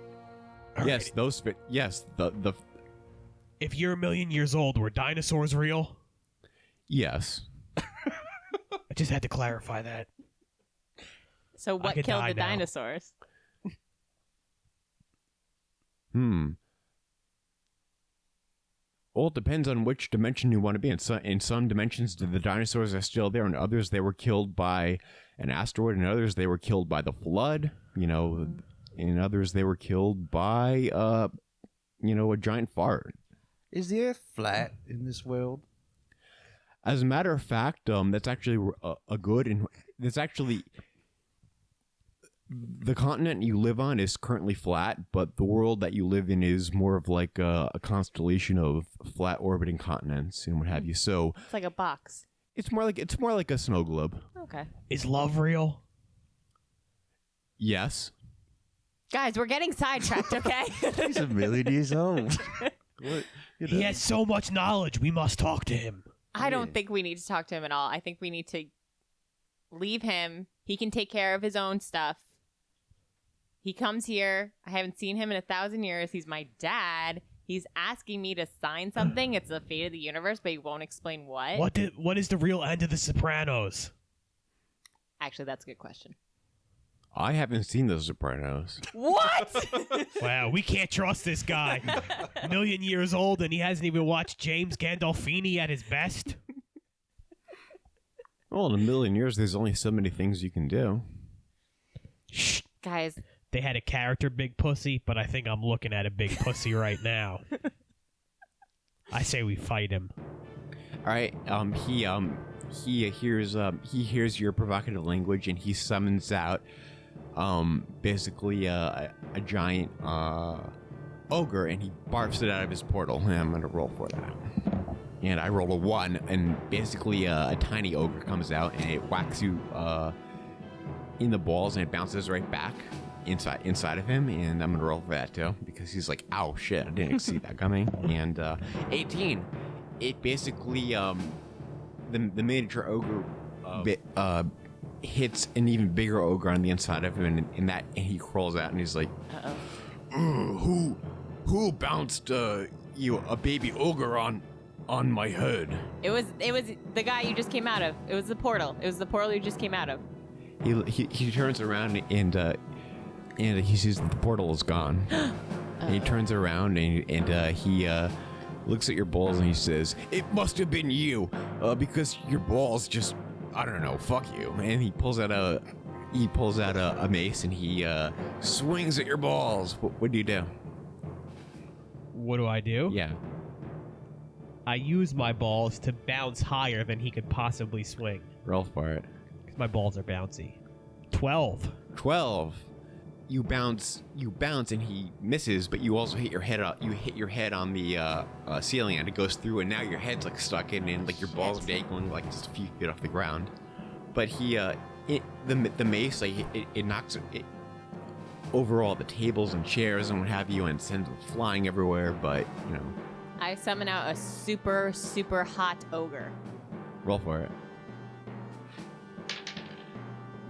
[SPEAKER 3] Yes,
[SPEAKER 4] Alright.
[SPEAKER 3] those fit. Yes, the.
[SPEAKER 4] If you're 1,000,000 years old, were dinosaurs real?
[SPEAKER 3] Yes.
[SPEAKER 4] I just had to clarify that.
[SPEAKER 1] So what
[SPEAKER 4] could
[SPEAKER 1] killed
[SPEAKER 4] die
[SPEAKER 1] the
[SPEAKER 4] now.
[SPEAKER 1] dinosaurs?
[SPEAKER 3] Well, it depends on which dimension you want to be in. In some dimensions, the dinosaurs are still there. In others, they were killed by an asteroid. In others, they were killed by the flood. In others, they were killed by, a giant fart.
[SPEAKER 2] Is the Earth flat in this world?
[SPEAKER 3] As a matter of fact, that's actually a good, and that's actually the continent you live on is currently flat, but the world that you live in is more of like a constellation of flat orbiting continents and what have you. So
[SPEAKER 1] It's like a box.
[SPEAKER 3] it's more like a snow globe.
[SPEAKER 1] Okay.
[SPEAKER 4] Is love real?
[SPEAKER 3] Yes.
[SPEAKER 1] Guys, we're getting sidetracked, okay?
[SPEAKER 2] He's 1,000,000 years old. What,
[SPEAKER 4] He has so much knowledge. We must talk to him.
[SPEAKER 1] I don't think we need to talk to him at all. I think we need to leave him. He can take care of his own stuff. He comes here. I haven't seen him in 1,000 years. He's my dad. He's asking me to sign something. It's the fate of the universe, but he won't explain what.
[SPEAKER 4] What is the real end of The Sopranos?
[SPEAKER 1] Actually, that's a good question.
[SPEAKER 3] I haven't seen The Sopranos.
[SPEAKER 1] What?
[SPEAKER 4] Wow, we can't trust this guy. 1,000,000 years old and he hasn't even watched James Gandolfini at his best.
[SPEAKER 3] Well, in 1,000,000 years, there's only so many things you can do.
[SPEAKER 4] Shh.
[SPEAKER 1] Guys,
[SPEAKER 4] they had a character Big Pussy, but I think I'm looking at a big pussy right now. I say we fight him.
[SPEAKER 3] All right. He hears your provocative language, and he summons out basically a giant ogre, and he barfs it out of his portal. And I'm gonna roll for that. And I roll a 1, and basically a tiny ogre comes out, and it whacks you in the balls, and it bounces right back inside of him. And I'm gonna roll for that too, because he's like, "Ow, shit! I didn't see that coming." And 18. It basically the miniature ogre hits an even bigger ogre on the inside of him, and he crawls out, and he's like, "Who bounced a baby ogre on my head?"
[SPEAKER 1] It was the guy you just came out of. It was the portal. It was the portal you just came out of.
[SPEAKER 3] He turns around and he sees that the portal is gone. And he turns around and he looks at your balls, and he says, "It must have been you, because your balls just, I don't know, fuck you." And he pulls out a mace, and he swings at your balls. What do you do?
[SPEAKER 4] What do I do?
[SPEAKER 3] Yeah.
[SPEAKER 4] I use my balls to bounce higher than he could possibly swing.
[SPEAKER 3] Roll for it.
[SPEAKER 4] 'Cause my balls are bouncy. 12.
[SPEAKER 3] 12. You bounce, and he misses, but you also hit your head on the ceiling, and it goes through, and now your head's like stuck in, and like your balls are dangling like just a few feet off the ground. But the mace, like it knocks it over all the tables and chairs and what have you, and sends it flying everywhere. But
[SPEAKER 1] I summon out a super, super hot ogre.
[SPEAKER 3] roll for it.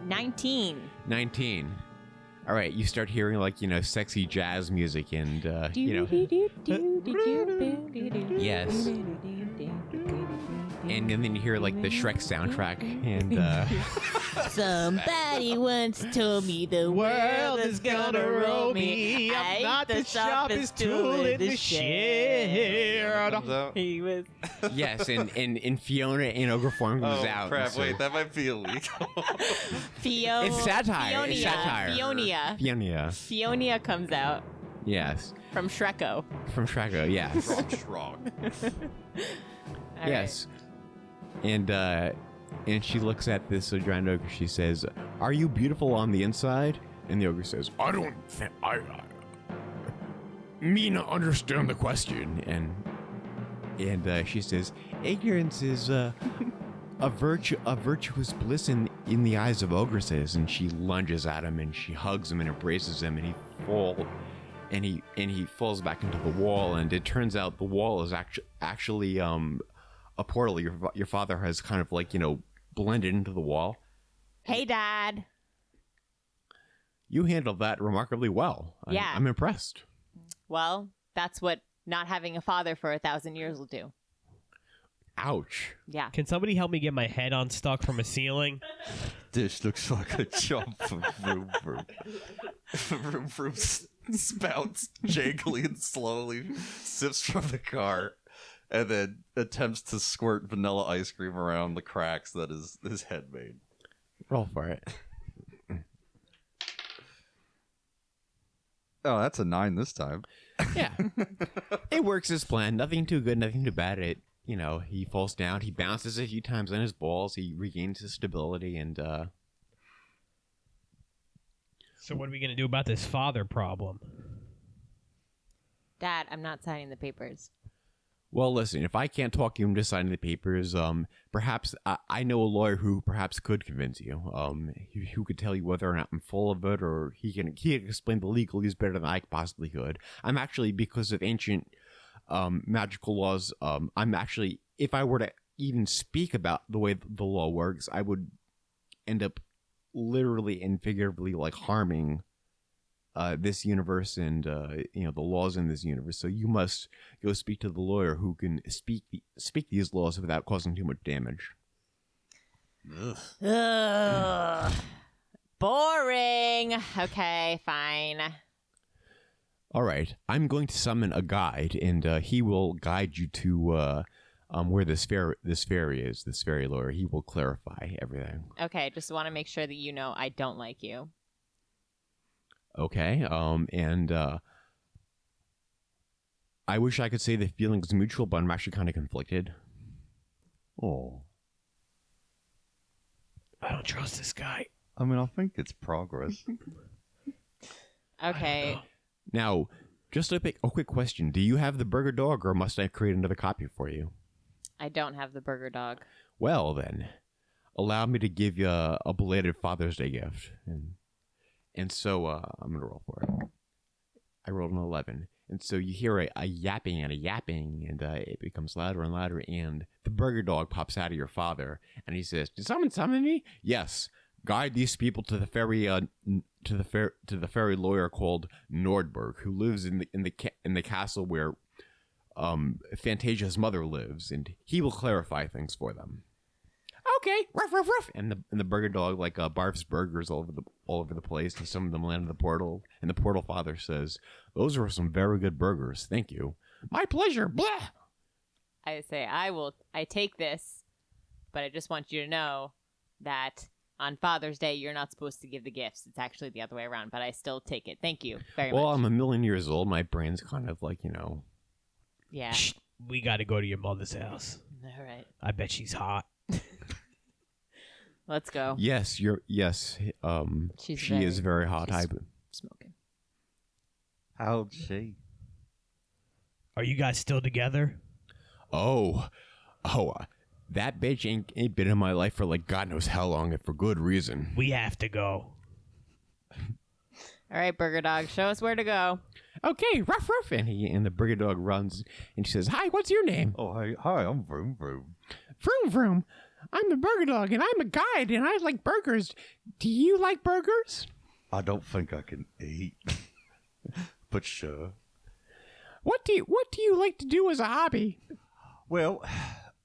[SPEAKER 1] 19.
[SPEAKER 3] 19. All right, you start hearing sexy jazz music, and yes. And then you hear like the Shrek soundtrack, and
[SPEAKER 1] Somebody once told me the world is gonna roll me.
[SPEAKER 4] I'm not the sharpest tool in the shed.
[SPEAKER 5] Comes out.
[SPEAKER 1] He was.
[SPEAKER 3] yes, and Fiona in ogre form comes
[SPEAKER 5] Oh
[SPEAKER 3] out.
[SPEAKER 5] crap!
[SPEAKER 3] so-
[SPEAKER 5] Wait, that might be illegal.
[SPEAKER 3] It's satire.
[SPEAKER 1] Fionia.
[SPEAKER 3] It's satire.
[SPEAKER 1] Fionia.
[SPEAKER 3] Fionia.
[SPEAKER 1] Fionia comes out
[SPEAKER 3] Yes,
[SPEAKER 1] from Shreko.
[SPEAKER 3] from Shreko. Yes.
[SPEAKER 5] Strong.
[SPEAKER 1] All
[SPEAKER 3] Yes. And she looks at this giant ogre. She says, "Are you beautiful on the inside?" And the ogre says, "I don't think I mean to understand the question." And she says, "Ignorance is a virtuous bliss in the eyes of ogresses." And she lunges at him, and she hugs him and embraces him, and he falls back into the wall. And it turns out the wall is actually a portal. Your father has kind of blended into the wall.
[SPEAKER 1] Hey, Dad.
[SPEAKER 3] You handled that remarkably well.
[SPEAKER 1] Yeah.
[SPEAKER 3] I'm impressed.
[SPEAKER 1] Well, that's what not having a father for 1,000 years will do.
[SPEAKER 3] Ouch.
[SPEAKER 1] Yeah.
[SPEAKER 4] Can somebody help me get my head unstuck from a ceiling?
[SPEAKER 2] This looks like a jump from Vroom Vroom.
[SPEAKER 5] Vroom Vroom spouts jangly and slowly sips from the car, and then attempts to squirt vanilla ice cream around the cracks that his head made.
[SPEAKER 3] Roll for it.
[SPEAKER 2] Oh, that's a 9 this time.
[SPEAKER 3] Yeah. It works as planned. Nothing too good, nothing too bad. He falls down. He bounces a few times on his balls. He regains his stability, and
[SPEAKER 4] So what are we going to do about this father problem?
[SPEAKER 1] Dad, I'm not signing the papers.
[SPEAKER 3] well, listen. If I can't talk you into signing the papers, perhaps I know a lawyer who perhaps could convince you. Who could tell you whether or not I'm full of it, or he can explain the legalese better than I possibly could. I'm actually, because of ancient magical laws, I'm actually, if I were to even speak about the way the law works, I would end up literally and figuratively harming this universe and the laws in this universe. So you must go speak to the lawyer who can speak these laws without causing too much damage.
[SPEAKER 1] Ugh. Boring. Okay, fine.
[SPEAKER 3] All right, I'm going to summon a guide, and he will guide you to where this fairy is. This fairy lawyer. He will clarify everything.
[SPEAKER 1] Okay, just want to make sure that you know I don't like you.
[SPEAKER 3] Okay. And I wish I could say the feeling's mutual, but I'm actually kind of conflicted.
[SPEAKER 2] Oh,
[SPEAKER 4] I don't trust this guy.
[SPEAKER 2] I mean, I think it's progress.
[SPEAKER 1] Okay.
[SPEAKER 3] Now, just a quick question. Do you have the burger dog, or must I create another copy for you?
[SPEAKER 1] I don't have the burger dog.
[SPEAKER 3] Well, then, allow me to give you a belated Father's Day gift. And so I'm going to roll for it. I rolled an 11. And so you hear a yapping and a yapping, and it becomes louder and louder, and the burger dog pops out of your father, and he says, "Did someone summon me?" "Yes. Guide these people to the fairy fairy lawyer called Nordberg, who lives in the castle where Fantasia's mother lives, and he will clarify things for them." "Okay, ruff ruff ruff." And the burger dog barfs burgers all over the place, and some of them land in the portal. And the portal father says, "Those were some very good burgers. Thank you." "My pleasure." Blah.
[SPEAKER 1] I say, I take this, but I just want you to know that on Father's Day, you're not supposed to give the gifts. It's actually the other way around, but I still take it. Thank you very
[SPEAKER 3] Well,
[SPEAKER 1] much.
[SPEAKER 3] I'm a million years old. My brain's kind of
[SPEAKER 1] Yeah.
[SPEAKER 4] Shh, we got to go to your mother's house.
[SPEAKER 1] All right.
[SPEAKER 4] I bet she's hot.
[SPEAKER 1] Let's go.
[SPEAKER 3] Yes, she is very hot.
[SPEAKER 1] she's- Smoking.
[SPEAKER 2] How old's she?
[SPEAKER 4] Are you guys still together?
[SPEAKER 3] That bitch ain't been in my life for God knows how long, and for good reason.
[SPEAKER 4] We have to go.
[SPEAKER 1] All right, burger dog, show us where to go.
[SPEAKER 3] Okay, ruff ruff, and the burger dog runs, and she says, "Hi, what's your name?"
[SPEAKER 2] Oh, hi, I'm Vroom Vroom.
[SPEAKER 3] "Vroom Vroom. I'm the burger dog, and I'm a guide, and I like burgers. Do you like burgers?"
[SPEAKER 2] I don't think I can eat, but sure.
[SPEAKER 3] What do you like to do as a hobby?"
[SPEAKER 2] Well,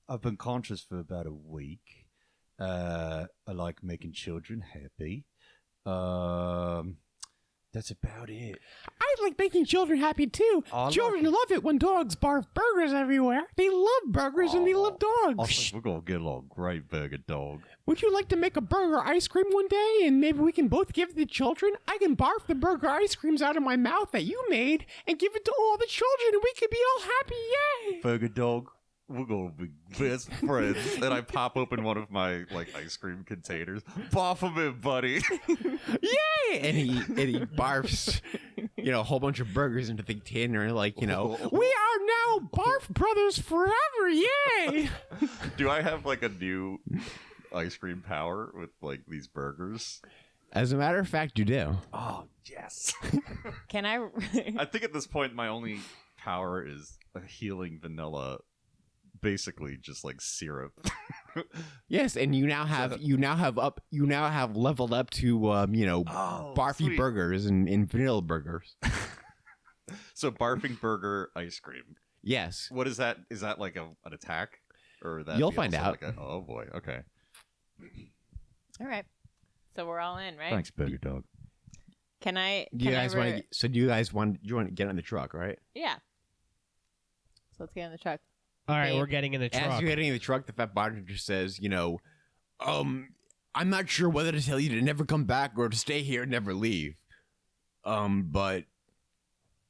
[SPEAKER 2] I've been conscious for about a week. I like making children happy. That's about it.
[SPEAKER 3] "I like making children happy too.
[SPEAKER 2] I
[SPEAKER 3] Children love it when dogs barf burgers everywhere. They love burgers and they love
[SPEAKER 2] I
[SPEAKER 3] dogs.
[SPEAKER 2] think we're gonna get along great, burger dog.
[SPEAKER 3] Would you like to make a burger ice cream one day, and maybe we can both give it to the children? I can barf the burger ice creams out of my mouth that you made and give it to all the children, and we could be all happy. Yay!"
[SPEAKER 2] Burger dog, we're gonna be best friends. And I pop open one of my ice cream containers. Barf them in, buddy.
[SPEAKER 3] Yay! And he barfs, a whole bunch of burgers into the container, "We are now Barf Brothers forever! Yay!"
[SPEAKER 5] Do I have a new ice cream power with these burgers?
[SPEAKER 3] As a matter of fact, you do.
[SPEAKER 5] Oh, yes.
[SPEAKER 1] Can I?
[SPEAKER 5] I think at this point my only power is a healing vanilla, basically just syrup.
[SPEAKER 3] Yes, and you now have leveled up to barfy
[SPEAKER 5] sweet.
[SPEAKER 3] burgers and vanilla burgers.
[SPEAKER 5] So barfing burger ice cream.
[SPEAKER 3] Yes.
[SPEAKER 5] What is that? Is that an attack? Or that
[SPEAKER 3] You'll
[SPEAKER 5] be
[SPEAKER 3] find
[SPEAKER 5] also
[SPEAKER 3] out.
[SPEAKER 5] oh boy, okay.
[SPEAKER 1] All right. So we're all in, right?
[SPEAKER 2] Thanks, burger dog.
[SPEAKER 1] Can I?
[SPEAKER 3] Do you
[SPEAKER 1] can I
[SPEAKER 3] guys want to? So do you guys want to get on the truck, right?
[SPEAKER 1] Yeah. So let's get in the truck.
[SPEAKER 4] All right,
[SPEAKER 1] Babe.
[SPEAKER 4] we're getting in the
[SPEAKER 3] As
[SPEAKER 4] truck.
[SPEAKER 3] you're getting in the truck, the fat bartender says, I'm not sure whether to tell you to never come back or to stay here and never leave. But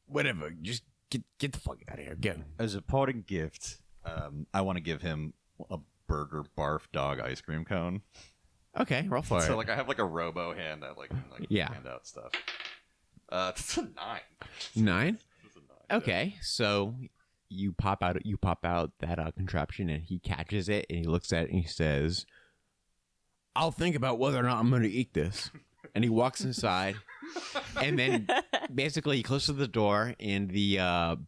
[SPEAKER 3] whatever, just get the fuck out of here. Go.
[SPEAKER 2] As a parting gift,
[SPEAKER 5] I want to give him a burger barf dog ice cream cone.
[SPEAKER 3] Okay, roll for
[SPEAKER 5] So
[SPEAKER 3] it.
[SPEAKER 5] I have a robo hand that
[SPEAKER 3] Yeah.
[SPEAKER 5] hand out stuff. It's a 9.
[SPEAKER 3] 9.
[SPEAKER 5] It's a 9.
[SPEAKER 3] Okay, so you pop out that contraption, and he catches it, and he looks at it, and he says, "I'll think about whether or not I'm going to eat this." And he walks inside, and then basically he closes the door, and the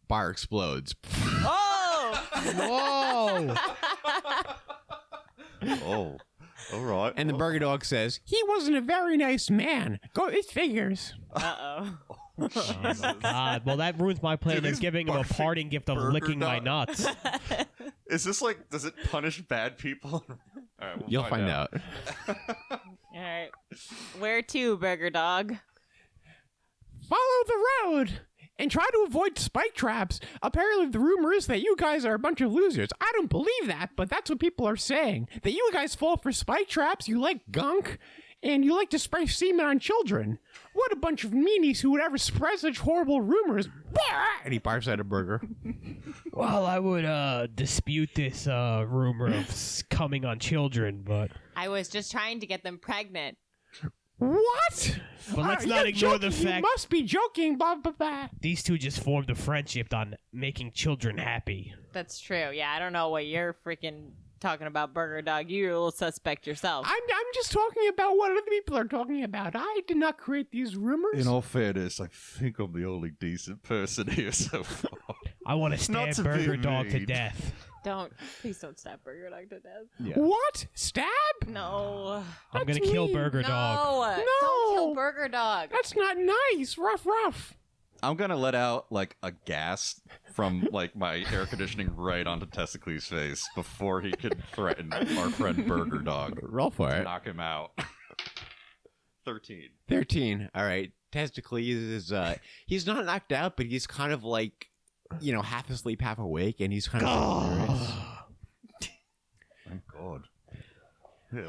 [SPEAKER 3] bar explodes.
[SPEAKER 1] Oh!
[SPEAKER 4] Whoa!
[SPEAKER 2] oh, all right.
[SPEAKER 3] And the burger dog says, "He wasn't a very nice man. Go, it figures."
[SPEAKER 1] Uh-oh.
[SPEAKER 4] Oh my God. Well, that ruins my plan
[SPEAKER 5] Dude,
[SPEAKER 4] of
[SPEAKER 5] these
[SPEAKER 4] giving him a
[SPEAKER 5] barfing
[SPEAKER 4] parting gift of
[SPEAKER 5] burger
[SPEAKER 4] licking my
[SPEAKER 5] dog-
[SPEAKER 4] nuts.
[SPEAKER 5] Is this does it punish bad people? All right, we'll
[SPEAKER 3] You'll find out.
[SPEAKER 1] All right. Where to, burger dog?
[SPEAKER 3] Follow the road and try to avoid spike traps. Apparently, the rumor is that you guys are a bunch of losers. I don't believe that, but that's what people are saying. That you guys fall for spike traps, you like gunk, And you like to spray semen on children. What a bunch of meanies who would ever spread such horrible rumors. And he barfs at a burger.
[SPEAKER 4] Well, I would dispute this rumor of coming on children, but
[SPEAKER 1] I was just trying to get them pregnant.
[SPEAKER 3] What?
[SPEAKER 4] But let's not ignore the fact
[SPEAKER 3] You must be joking, blah, blah, blah.
[SPEAKER 4] these two just formed a friendship on making children happy.
[SPEAKER 1] That's true. Yeah, I don't know what you're freaking talking about, Burger Dog. You're a little suspect yourself.
[SPEAKER 3] I'm just talking about what other people are talking about. I did not create these rumors.
[SPEAKER 5] In all fairness, I think I'm the only decent person here so far.
[SPEAKER 4] I want to
[SPEAKER 5] Not
[SPEAKER 4] stab
[SPEAKER 5] to
[SPEAKER 4] Burger
[SPEAKER 5] be
[SPEAKER 4] Dog to
[SPEAKER 5] mean.
[SPEAKER 4] death.
[SPEAKER 1] Please don't stab Burger Dog to death.
[SPEAKER 5] Yeah.
[SPEAKER 3] What? Stab?
[SPEAKER 1] No.
[SPEAKER 4] I'm gonna
[SPEAKER 3] That's
[SPEAKER 4] kill
[SPEAKER 3] mean.
[SPEAKER 4] Burger Dog.
[SPEAKER 1] No. Don't kill Burger Dog.
[SPEAKER 3] That's not nice. Rough.
[SPEAKER 5] I'm gonna let out like a gas from like my air conditioning right onto Testicles' face before he could threaten our friend Burger Dog.
[SPEAKER 3] Roll for
[SPEAKER 5] To
[SPEAKER 3] it.
[SPEAKER 5] knock him out. 13.
[SPEAKER 3] 13. All right. Testicles is, he's not knocked out, but he's kind of like, half asleep, half awake, and he's kind of delirious.
[SPEAKER 5] Thank God.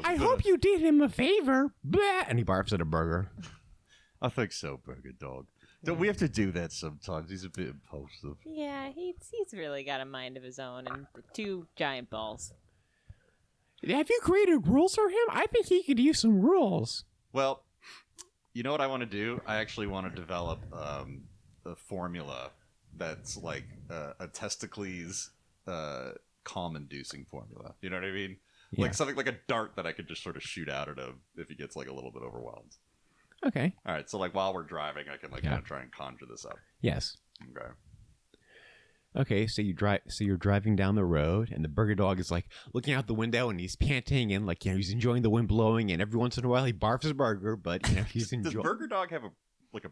[SPEAKER 3] I hope you did him a favor. Blah, and he barfs at a burger.
[SPEAKER 5] I think so, Burger Dog. Don't we have to do that sometimes? He's a bit impulsive.
[SPEAKER 1] Yeah, he's really got a mind of his own and 2 giant balls.
[SPEAKER 3] Have you created rules for him? I think he could use some rules.
[SPEAKER 5] Well, you know what I want to do? I actually want to develop a formula that's like a Testicles calm-inducing formula. You know what I mean?
[SPEAKER 3] Yeah.
[SPEAKER 5] Like something like a dart that I could just sort of shoot out at him if he gets like a little bit overwhelmed.
[SPEAKER 3] Okay.
[SPEAKER 5] All right, so like while we're driving, I can like kind of try and conjure this up.
[SPEAKER 3] Yes.
[SPEAKER 5] Okay.
[SPEAKER 3] Okay, so you're driving down the road, and the burger dog is like looking out the window, and he's panting, and like he's enjoying the wind blowing, and every once in a while he barfs his burger, but he's
[SPEAKER 5] Does
[SPEAKER 3] enjoying.
[SPEAKER 5] Burger Dog have a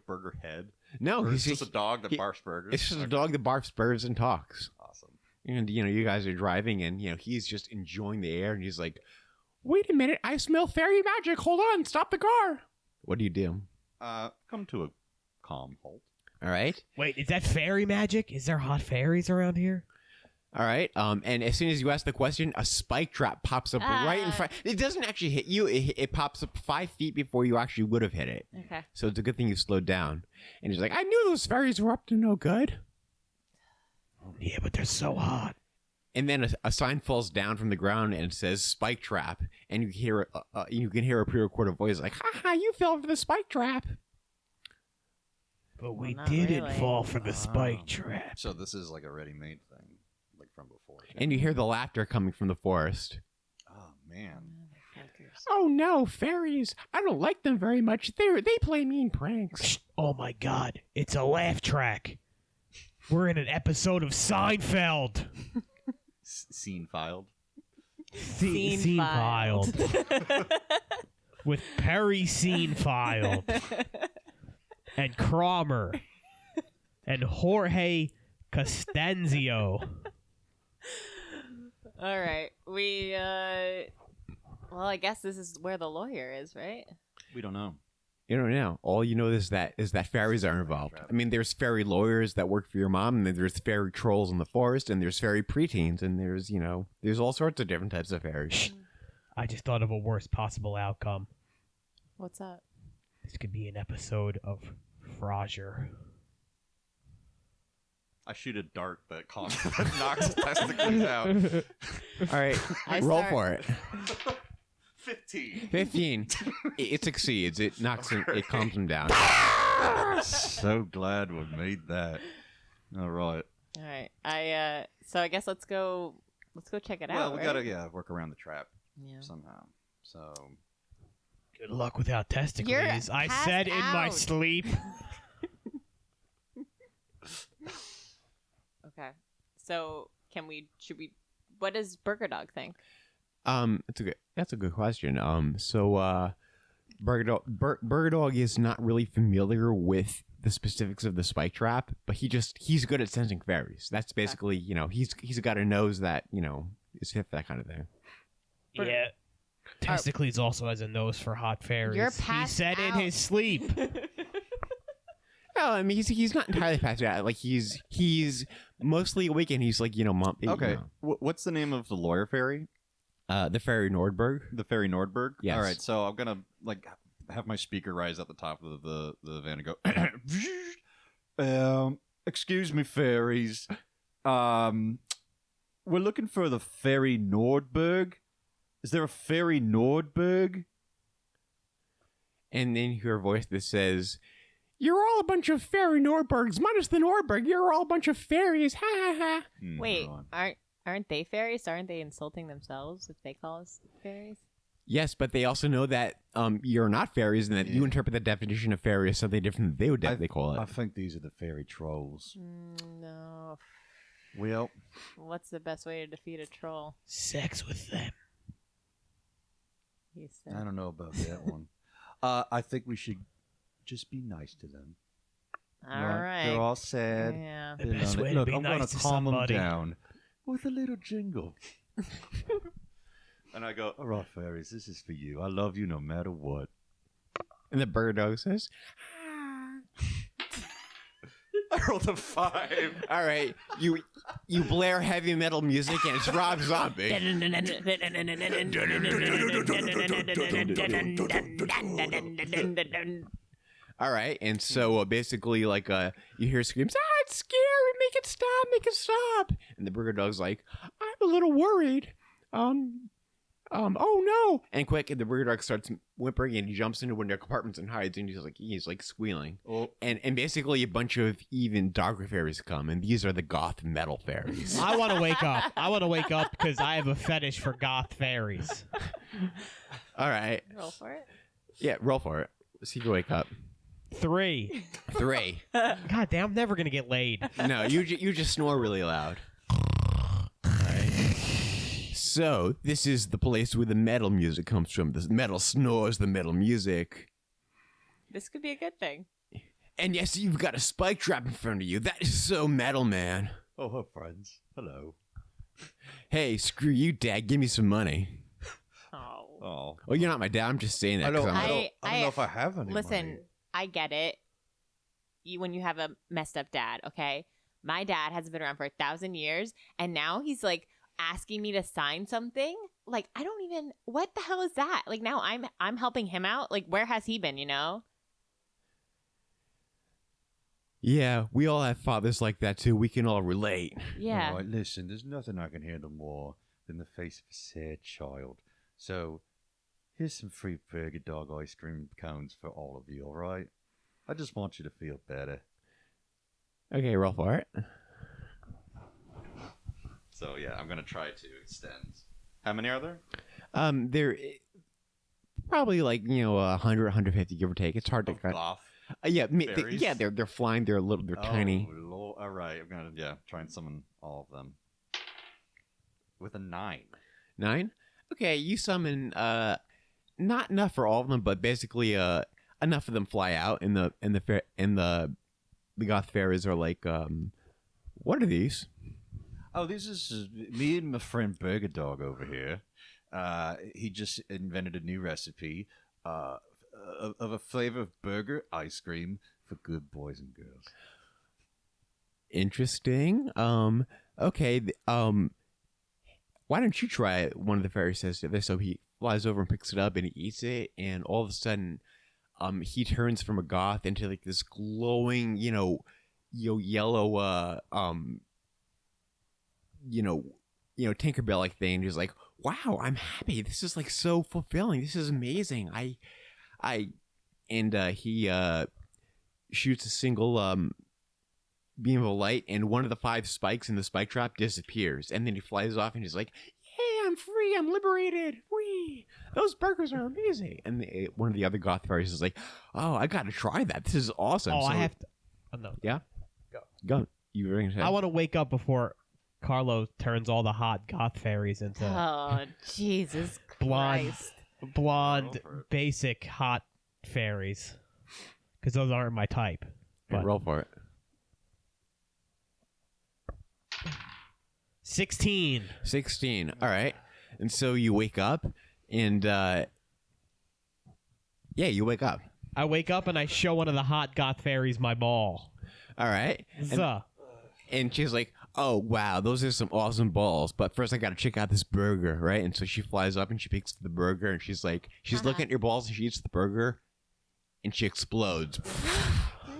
[SPEAKER 5] burger head?
[SPEAKER 3] No,
[SPEAKER 5] Or
[SPEAKER 3] he's
[SPEAKER 5] is just a dog that barfs burgers?
[SPEAKER 3] It's just a
[SPEAKER 5] Okay.
[SPEAKER 3] dog that barfs burgers and talks.
[SPEAKER 5] Awesome.
[SPEAKER 3] And you guys are driving, and he's just enjoying the air, and he's like, "Wait a minute, I smell fairy magic. Hold on, stop the car." What do you do?
[SPEAKER 5] Come to a calm halt.
[SPEAKER 3] All right.
[SPEAKER 4] Wait, is that fairy magic? Is there hot fairies around here?
[SPEAKER 3] All right. And as soon as you ask the question, a spike trap pops up right in front. It doesn't actually hit you. It pops up 5 feet before you actually would have hit it.
[SPEAKER 1] Okay.
[SPEAKER 3] So it's a good thing you slowed down. And he's like, "I knew those fairies were up to no good."
[SPEAKER 4] Yeah, but they're so hot.
[SPEAKER 3] And then a sign falls down from the ground and it says "spike trap," and you can hear a pre-recorded voice like, "Ha ha! You fell for the spike trap."
[SPEAKER 4] But we
[SPEAKER 1] not
[SPEAKER 4] didn't
[SPEAKER 1] really.
[SPEAKER 4] fall for the spike trap.
[SPEAKER 5] So this is like a ready-made thing, like from before.
[SPEAKER 3] And you hear the laughter coming from the forest.
[SPEAKER 5] Oh man.
[SPEAKER 1] Motherfuckers.
[SPEAKER 3] Oh no, fairies! I don't like them very much. They play mean pranks.
[SPEAKER 4] Oh my god, it's a laugh track. We're in an episode of Seinfeld.
[SPEAKER 5] Scene filed.
[SPEAKER 4] Scene filed. With Perry Scene filed. And Cromer. And Jorge Costanzo.
[SPEAKER 1] All right. We, well, I guess this is where the lawyer is, right?
[SPEAKER 5] We don't know.
[SPEAKER 3] You don't know. All you know is that fairies are involved. I mean, there's fairy lawyers that work for your mom, and then there's fairy trolls in the forest, and there's fairy preteens, and there's all sorts of different types of fairies.
[SPEAKER 4] I just thought of a worst possible outcome.
[SPEAKER 1] What's that?
[SPEAKER 4] This could be an episode of Frasier.
[SPEAKER 5] I shoot a dart that knocks Testicles out.
[SPEAKER 3] All right,
[SPEAKER 1] I
[SPEAKER 3] roll
[SPEAKER 1] start-
[SPEAKER 3] for it.
[SPEAKER 5] 15.
[SPEAKER 3] 15. It succeeds. It knocks him. It calms him down.
[SPEAKER 5] So glad we made that. All right.
[SPEAKER 1] All right. So I guess let's go check it
[SPEAKER 5] Well,
[SPEAKER 1] out.
[SPEAKER 5] we
[SPEAKER 1] right?
[SPEAKER 5] gotta work around the trap
[SPEAKER 1] Yeah.
[SPEAKER 5] somehow. So
[SPEAKER 4] Good luck without testicles.
[SPEAKER 1] You're
[SPEAKER 4] I
[SPEAKER 1] passed
[SPEAKER 4] said in my
[SPEAKER 1] out.
[SPEAKER 4] sleep.
[SPEAKER 1] Okay. So what does Burger Dog think?
[SPEAKER 3] That's a good question. Burger Dog is not really familiar with the specifics of the spike trap, but he's good at sensing fairies. That's basically, he's got a nose that, is hip, that kind of thing.
[SPEAKER 4] Yeah. Testicles also has a nose for hot fairies.
[SPEAKER 1] You're
[SPEAKER 4] he
[SPEAKER 1] passed
[SPEAKER 4] said in
[SPEAKER 1] out.
[SPEAKER 4] his sleep.
[SPEAKER 3] Well, I mean, he's not entirely passed out. Like he's mostly awake, and he's like, mom.
[SPEAKER 5] okay. What's the name of the lawyer fairy?
[SPEAKER 3] The Fairy Nordberg.
[SPEAKER 5] The Fairy Nordberg?
[SPEAKER 3] Yes.
[SPEAKER 5] All right, so I'm going to like have my speaker rise at the top of the van and go, excuse me, fairies. We're looking for the Fairy Nordberg. Is there a Fairy Nordberg?
[SPEAKER 3] And then you hear a voice that says, "You're all a bunch of Fairy Nordbergs, minus the Nordberg. You're all a bunch of fairies. Ha ha ha."
[SPEAKER 1] Wait,
[SPEAKER 5] Hold on.
[SPEAKER 1] aren't they fairies? Aren't they insulting themselves if they call us fairies?
[SPEAKER 3] Yes, but they also know that you're not fairies and that you interpret the definition of fairy as something different than they would they call it.
[SPEAKER 2] I think these are the fairy trolls.
[SPEAKER 1] No.
[SPEAKER 2] Well,
[SPEAKER 1] What's the best way to defeat a troll?
[SPEAKER 4] Sex with them.
[SPEAKER 1] He said.
[SPEAKER 2] I don't know about that one. I think we should just be nice to them.
[SPEAKER 1] All right.
[SPEAKER 2] They're all sad.
[SPEAKER 1] Yeah.
[SPEAKER 4] The
[SPEAKER 2] They're
[SPEAKER 4] best
[SPEAKER 2] lonely.
[SPEAKER 4] way to
[SPEAKER 2] Look,
[SPEAKER 4] be
[SPEAKER 2] I'm
[SPEAKER 4] nice
[SPEAKER 2] gonna
[SPEAKER 4] to
[SPEAKER 2] calm
[SPEAKER 4] somebody.
[SPEAKER 2] them down with a little jingle. And I go, all right, fairies, this is for you. I love you no matter what.
[SPEAKER 3] And the bird dog says,
[SPEAKER 5] I rolled a 5.
[SPEAKER 3] "All right, you blare heavy metal music and it's Rob Zombie." All right, and so basically, like, you hear screams, "It's scary! Make it stop! Make it stop!" And the burger dog's like, "I'm a little worried. Oh no!" And quick, and the burger dog starts whimpering, and he jumps into one of their compartments and hides, and he's like squealing.
[SPEAKER 2] Oh,
[SPEAKER 3] And basically, a bunch of even darker fairies come, and these are the goth metal fairies.
[SPEAKER 4] I want to wake up. I want to wake up because I have a fetish for goth fairies.
[SPEAKER 3] All right,
[SPEAKER 1] Roll for it.
[SPEAKER 3] yeah, roll for it. See if you wake up.
[SPEAKER 4] 3.
[SPEAKER 3] 3.
[SPEAKER 4] God damn, I'm never gonna get laid.
[SPEAKER 3] No, you just snore really loud. Alright. So, this is the place where the metal music comes from. The metal snores the metal music.
[SPEAKER 1] This could be a good thing.
[SPEAKER 3] And yes, you've got a spike trap in front of you. That is so metal, man.
[SPEAKER 2] oh, her friends. Hello.
[SPEAKER 3] Hey, screw you, Dad. Give me some money.
[SPEAKER 1] Oh.
[SPEAKER 5] Oh.
[SPEAKER 3] Oh, you're not my dad. I'm just saying that.
[SPEAKER 2] I don't,
[SPEAKER 3] 'cause I'm-
[SPEAKER 2] I don't know if I have any
[SPEAKER 1] Listen,
[SPEAKER 2] money.
[SPEAKER 1] I get it. When you have a messed up dad, okay? My dad has been around for 1,000 years, and now he's like asking me to sign something. Like, I don't even. What the hell is that? Like, now I'm helping him out. Like, where has he been? You know?
[SPEAKER 3] Yeah, we all have fathers like that, too. We can all relate.
[SPEAKER 1] Yeah.
[SPEAKER 2] All right, listen, there's nothing I can handle more than the face of a sad child. So, here's some free burger dog ice cream cones for all of you, all right? I just want you to feel better.
[SPEAKER 3] Okay, roll for it.
[SPEAKER 5] So, yeah, I'm going to try to extend. How many are there?
[SPEAKER 3] They're probably like, 100, 150, give or take. It's hard to cut.
[SPEAKER 5] Goth.
[SPEAKER 3] Yeah,
[SPEAKER 5] Fairies?
[SPEAKER 3] they're flying. They're tiny.
[SPEAKER 5] Oh, Lord. All right. I'm going to, try and summon all of them. With a 9.
[SPEAKER 3] 9? Okay, you summon not enough for all of them, but basically enough of them fly out, and the goth fairies are like, what are these?
[SPEAKER 2] Oh, this is me and my friend Burger Dog over here. He just invented a new recipe of a flavor of burger ice cream for good boys and girls.
[SPEAKER 3] Interesting. Okay. Why don't you try it? One of the fairies says to this, so he flies over and picks it up and he eats it, and all of a sudden, he turns from a goth into like this glowing, yellow, Tinkerbell like thing. He's like, wow, I'm happy. This is like so fulfilling. This is amazing. He shoots a single beam of light, and one of the 5 spikes in the spike trap disappears, and then he flies off and he's like, "Yeah, I'm free. I'm liberated. Whee! Those burgers are amazing." And one of the other goth fairies is like, "Oh, I got to try that. This is awesome."
[SPEAKER 4] Oh,
[SPEAKER 3] So-
[SPEAKER 4] I have to. Oh, no.
[SPEAKER 3] Yeah. Go. You were going to say?
[SPEAKER 4] I want to wake up before Carlo turns all the hot goth fairies into
[SPEAKER 1] Oh, Jesus
[SPEAKER 4] Blonde.
[SPEAKER 1] Christ.
[SPEAKER 4] blonde,
[SPEAKER 5] Roll for it.
[SPEAKER 4] basic hot fairies. Because those aren't my type.
[SPEAKER 3] Yeah,
[SPEAKER 4] But
[SPEAKER 3] roll for it.
[SPEAKER 4] 16.
[SPEAKER 3] 16. All right. And so you wake up, and you wake up.
[SPEAKER 4] I wake up and I show one of the hot goth fairies my ball.
[SPEAKER 3] All right.
[SPEAKER 4] Zuh.
[SPEAKER 3] And she's like, oh, wow, those are some awesome balls. But first I got to check out this burger, right? And so she flies up and she picks the burger and she's like, she's looking at your balls and she eats the burger and she explodes.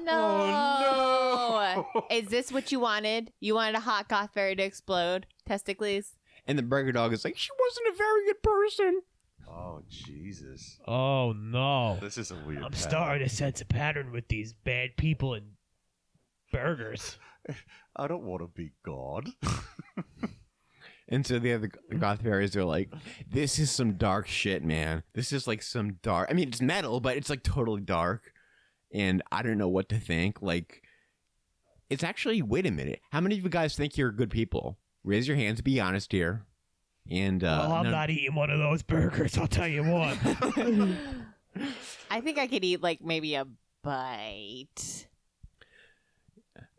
[SPEAKER 1] No.
[SPEAKER 5] Oh, no.
[SPEAKER 1] Is this what you wanted? You wanted a hot goth fairy to explode? Testicles?
[SPEAKER 3] And the burger dog is like, she wasn't a very good person.
[SPEAKER 5] Oh, Jesus.
[SPEAKER 4] Oh no!
[SPEAKER 5] This is a weird
[SPEAKER 4] I'm
[SPEAKER 5] pattern.
[SPEAKER 4] starting to sense a pattern with these bad people and burgers.
[SPEAKER 5] I don't want to be God.
[SPEAKER 3] And so the other goth fairies are like, this is some dark shit, man. This is like some dark. I mean, it's metal, but it's like totally dark. And I don't know what to think. Like, it's actually, wait a minute. How many of you guys think you're good people? Raise your hands. Be honest here. And
[SPEAKER 4] Well, I'm not eating one of those burgers, I'll tell you what.
[SPEAKER 1] I think I could eat like maybe a bite.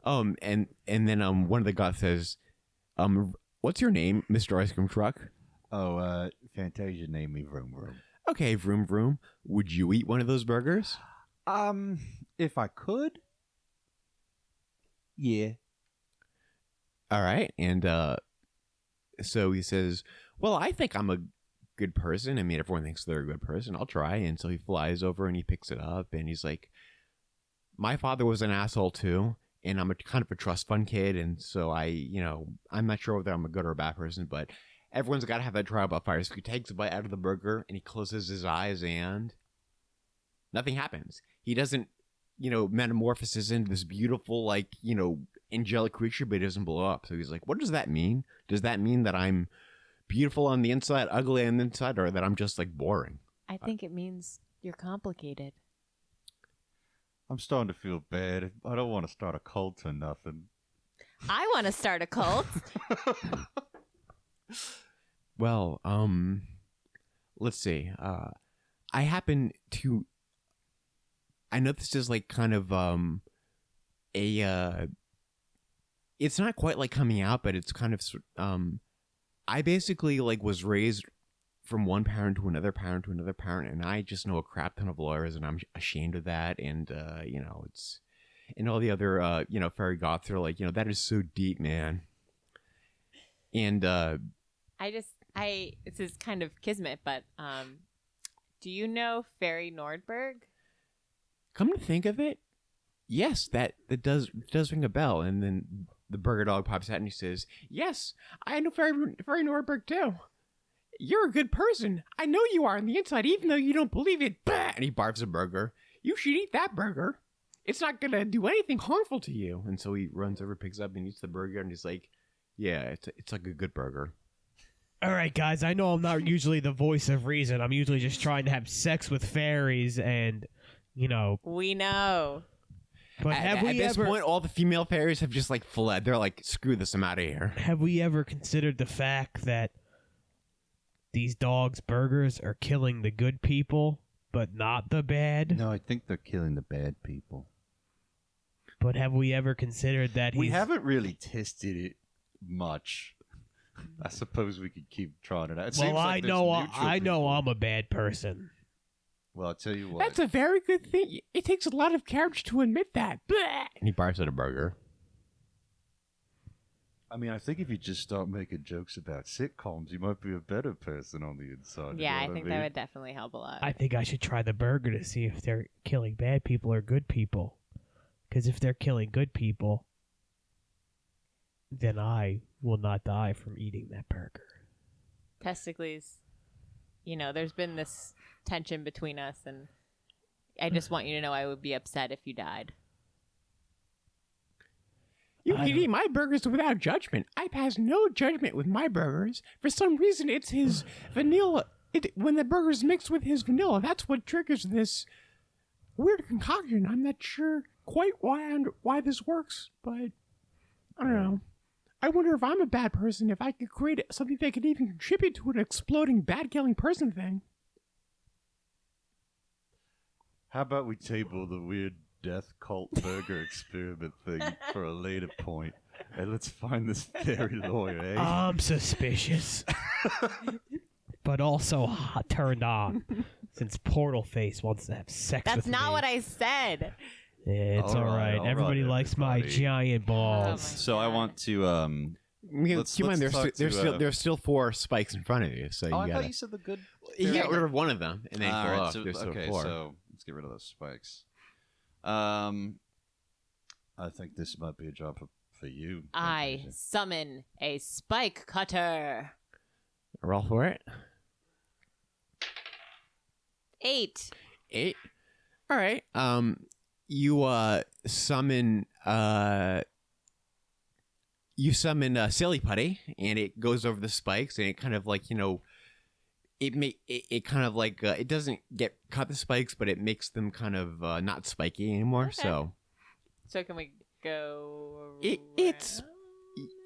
[SPEAKER 3] and then one of the goths says, what's your name, Mr. Ice Cream Truck?
[SPEAKER 2] Oh, Fantasia named me Vroom Vroom.
[SPEAKER 3] Okay, Vroom Vroom. Would you eat one of those burgers?
[SPEAKER 2] If I could, yeah.
[SPEAKER 3] All right. And so he says, well, I think I'm a good person. I mean, everyone thinks they're a good person. I'll try. And so he flies over and he picks it up and he's like, my father was an asshole too. And I'm a kind of a trust fund kid. And so I'm not sure whether I'm a good or a bad person, but everyone's got to have that trial by fire. So he takes a bite out of the burger and he closes his eyes and nothing happens. He doesn't, metamorphoses into this beautiful, angelic creature, but he doesn't blow up. So he's like, what does that mean? Does that mean that I'm beautiful on the inside, ugly on the inside, or that I'm just boring?
[SPEAKER 1] I think it means you're complicated.
[SPEAKER 2] I'm starting to feel bad. I don't want to start a cult or nothing.
[SPEAKER 1] I want to start a cult.
[SPEAKER 3] Well, let's see. I know this is kind of it's not quite like coming out, but it's kind of I basically was raised from one parent to another parent to another parent, and I just know a crap ton of lawyers, and I'm ashamed of that. And it's, and all the other fairy goths are like, that is so deep, man. And
[SPEAKER 1] this is kind of kismet, but do you know Fairy Nordberg?
[SPEAKER 3] come to think of it, yes, that does ring a bell. And then the burger dog pops out and he says, yes, I know Fairy Nordberg too. You're a good person. I know you are on the inside, even though you don't believe it. Bah! And he barfs a burger. You should eat that burger. It's not going to do anything harmful to you. And so he runs over, picks up, and eats the burger. And he's like, yeah, it's like a good burger.
[SPEAKER 4] All right, guys, I know I'm not usually the voice of reason. I'm usually just trying to have sex with fairies and,
[SPEAKER 1] We know.
[SPEAKER 4] But
[SPEAKER 3] At this point, all the female fairies have just fled. They're like, screw this, I'm out of here.
[SPEAKER 4] have we ever considered the fact that these dogs' burgers are killing the good people, but not the bad?
[SPEAKER 2] No, I think they're killing the bad people.
[SPEAKER 4] But have we ever considered that
[SPEAKER 2] We haven't really tested it much. I suppose we could keep trying it out. It seems
[SPEAKER 4] Well,
[SPEAKER 2] like
[SPEAKER 4] I
[SPEAKER 2] there's
[SPEAKER 4] know
[SPEAKER 2] mutual people.
[SPEAKER 4] I'm a bad person.
[SPEAKER 2] Well, I'll tell you what.
[SPEAKER 3] That's a very good thing. It takes a lot of courage to admit that. Blah! And he barfs at a burger.
[SPEAKER 2] I mean, I think if you just start making jokes about sitcoms, you might be a better person on the inside.
[SPEAKER 1] Yeah, I
[SPEAKER 2] what
[SPEAKER 1] think
[SPEAKER 2] mean?
[SPEAKER 1] that would definitely help a lot.
[SPEAKER 4] I think I should try the burger to see if they're killing bad people or good people. Because if they're killing good people, then I will not die from eating that burger.
[SPEAKER 1] Testicles, there's been this tension between us, and I just want you to know I would be upset if you died.
[SPEAKER 3] You
[SPEAKER 4] I
[SPEAKER 3] can
[SPEAKER 4] don't-
[SPEAKER 3] eat my burgers without judgment. I pass no judgment with my burgers. For some reason, it's his vanilla. When the burger's mixed with his vanilla, that's what triggers this weird concoction. I'm not sure quite why this works, but I don't know. I wonder if I'm a bad person, if I could create something that could even contribute to an exploding bad-killing person thing.
[SPEAKER 2] How about we table the weird death cult burger experiment thing for a later point, and let's find this fairy lawyer, eh?
[SPEAKER 4] I'm suspicious. But also turned on. Since Portal Face wants to have sex with
[SPEAKER 1] That's
[SPEAKER 4] me.
[SPEAKER 1] not what I said.
[SPEAKER 4] It's all right.
[SPEAKER 5] all
[SPEAKER 4] Everybody
[SPEAKER 5] right,
[SPEAKER 4] likes my
[SPEAKER 5] everybody.
[SPEAKER 4] giant balls.
[SPEAKER 2] So I want to Let's-
[SPEAKER 3] Keep in mind,
[SPEAKER 2] let's talk to,
[SPEAKER 3] there's still 4 spikes in front of you, so you
[SPEAKER 2] I
[SPEAKER 3] gotta.
[SPEAKER 2] thought you said the good.
[SPEAKER 3] You get rid of one of them, and then
[SPEAKER 2] All
[SPEAKER 3] go
[SPEAKER 2] right,
[SPEAKER 3] up.
[SPEAKER 2] so,
[SPEAKER 3] There's still
[SPEAKER 2] okay,
[SPEAKER 3] 4.
[SPEAKER 2] so let's get rid of those spikes. I think this might be a job for you.
[SPEAKER 1] I
[SPEAKER 2] Fantasia.
[SPEAKER 1] summon a spike cutter.
[SPEAKER 3] Roll for it.
[SPEAKER 1] 8.
[SPEAKER 3] 8. All right. You summon Silly Putty, and it goes over the spikes, and it kind of like it kind of like it doesn't get cut the spikes, but it makes them kind of not spiky anymore.
[SPEAKER 1] Okay.
[SPEAKER 3] So
[SPEAKER 1] can we go?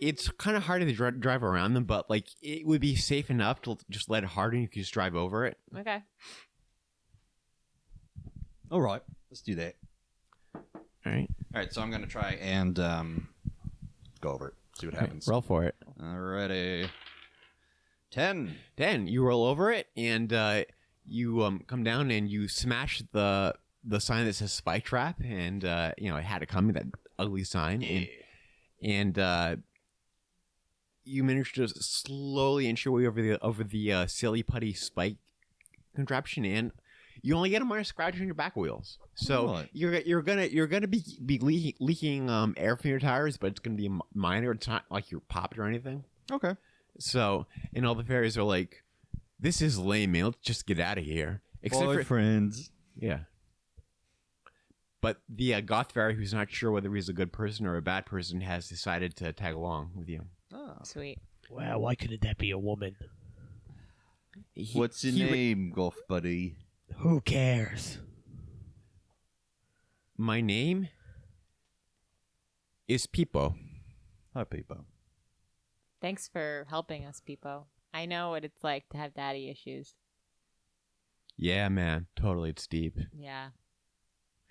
[SPEAKER 3] it's kind of hard to drive around them, but like it would be safe enough to just let it harden. You could just drive over it.
[SPEAKER 1] Okay.
[SPEAKER 2] All right, let's do that.
[SPEAKER 3] All right.
[SPEAKER 2] All right, so I'm gonna try and go over it. See what happens.
[SPEAKER 3] Roll for it.
[SPEAKER 2] Alrighty. 10.
[SPEAKER 3] 10. You roll over it, and you come down and you smash the sign that says Spike Trap, and it had it coming, that ugly sign, and you manage to slowly inch your way over the silly putty spike contraption, and you only get a minor scratch on your back wheels. So
[SPEAKER 2] Right.
[SPEAKER 3] you're gonna be leaking air from your tires, but it's gonna be minor. It's not like you're popped or anything.
[SPEAKER 2] Okay.
[SPEAKER 3] So, and all the fairies are like, "This is lame, man. Let's just get out of here." Except for
[SPEAKER 2] friends.
[SPEAKER 3] yeah. But the goth fairy, who's not sure whether he's a good person or a bad person, has decided to tag along with you.
[SPEAKER 2] Oh.
[SPEAKER 1] Sweet.
[SPEAKER 4] Wow, why couldn't that be a woman?
[SPEAKER 2] What's your name, golf buddy?
[SPEAKER 4] Who cares?
[SPEAKER 3] My name is Peepo.
[SPEAKER 2] Hi, people.
[SPEAKER 1] Thanks for helping us, Peepo. I know what it's like to have daddy issues.
[SPEAKER 3] Yeah, man. Totally, it's deep.
[SPEAKER 1] Yeah.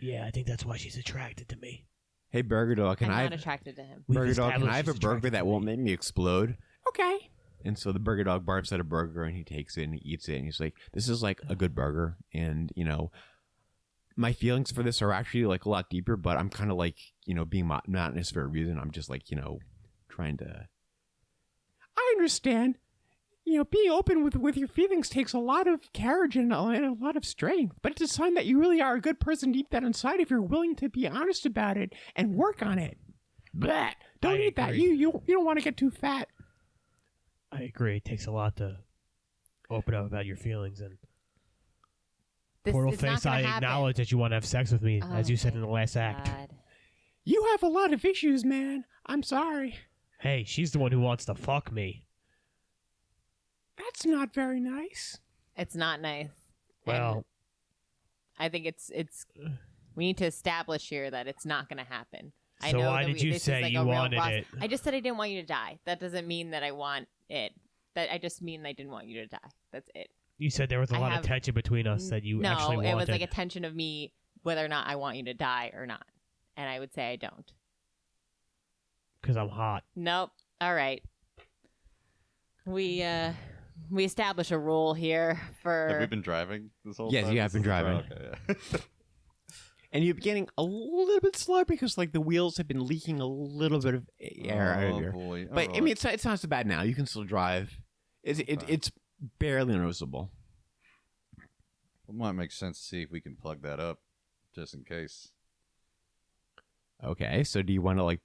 [SPEAKER 4] Yeah, I think that's why she's attracted to me.
[SPEAKER 3] Hey, Burger Dog, can
[SPEAKER 1] I'm
[SPEAKER 3] I
[SPEAKER 1] not attracted to him.
[SPEAKER 4] We've
[SPEAKER 3] Burger Dog, can I have a
[SPEAKER 4] established she's
[SPEAKER 3] burger
[SPEAKER 4] attracted
[SPEAKER 3] that
[SPEAKER 4] to
[SPEAKER 3] won't
[SPEAKER 4] me.
[SPEAKER 3] make me explode? Okay. And so the Burger Dog barfs at a burger, and he takes it and he eats it, and he's like, "This is like a good burger." And my feelings for this are actually like a lot deeper, but I'm kind of like being monotonous for a reason. I'm just like trying to. I understand. Being open with your feelings takes a lot of courage and a lot of strength, but it's a sign that you really are a good person deep down inside if you're willing to be honest about it and work on it. Blah. Don't
[SPEAKER 4] I
[SPEAKER 3] eat that.
[SPEAKER 4] agree.
[SPEAKER 3] You don't want to get too fat.
[SPEAKER 4] I agree. It takes a lot to open up about your feelings. And Portal
[SPEAKER 1] it's not
[SPEAKER 4] Face,
[SPEAKER 1] gonna
[SPEAKER 4] I
[SPEAKER 1] happen.
[SPEAKER 4] acknowledge that you want to have sex with me,
[SPEAKER 1] Oh,
[SPEAKER 4] as you said in
[SPEAKER 1] thank
[SPEAKER 4] the last act.
[SPEAKER 1] God.
[SPEAKER 3] You have a lot of issues, man. I'm sorry.
[SPEAKER 4] Hey, she's the one who wants to fuck me.
[SPEAKER 3] That's not very nice.
[SPEAKER 1] It's not nice.
[SPEAKER 4] Well,
[SPEAKER 1] And I think it's we need to establish here that it's not going to happen. I
[SPEAKER 4] So
[SPEAKER 1] know
[SPEAKER 4] why
[SPEAKER 1] that
[SPEAKER 4] did you
[SPEAKER 1] this is
[SPEAKER 4] say
[SPEAKER 1] like
[SPEAKER 4] you
[SPEAKER 1] a real
[SPEAKER 4] wanted
[SPEAKER 1] process.
[SPEAKER 4] it?
[SPEAKER 1] I just said I didn't want you to die. That doesn't mean that I want it. That I just mean I didn't want you to die. That's it.
[SPEAKER 4] you said there was a
[SPEAKER 1] I
[SPEAKER 4] lot
[SPEAKER 1] have-
[SPEAKER 4] of tension between us that you actually wanted.
[SPEAKER 1] it was like a tension of me whether or not I want you to die or not. And I would say I don't.
[SPEAKER 4] Because I'm hot.
[SPEAKER 1] Nope. All right. We establish a rule here for
[SPEAKER 5] Have we been driving this whole
[SPEAKER 3] Yes,
[SPEAKER 5] time?
[SPEAKER 3] you have
[SPEAKER 5] This
[SPEAKER 3] been
[SPEAKER 5] is the
[SPEAKER 3] driving.
[SPEAKER 5] trial? Okay, yeah.
[SPEAKER 3] And you're getting a little bit slower because like the wheels have been leaking a little bit of air out of
[SPEAKER 2] Oh
[SPEAKER 3] here.
[SPEAKER 2] boy.
[SPEAKER 3] But I mean, it's not so bad now. You can still drive. It's barely noticeable.
[SPEAKER 2] it might make sense to see if we can plug that up, just in case.
[SPEAKER 3] Okay, so do you want to like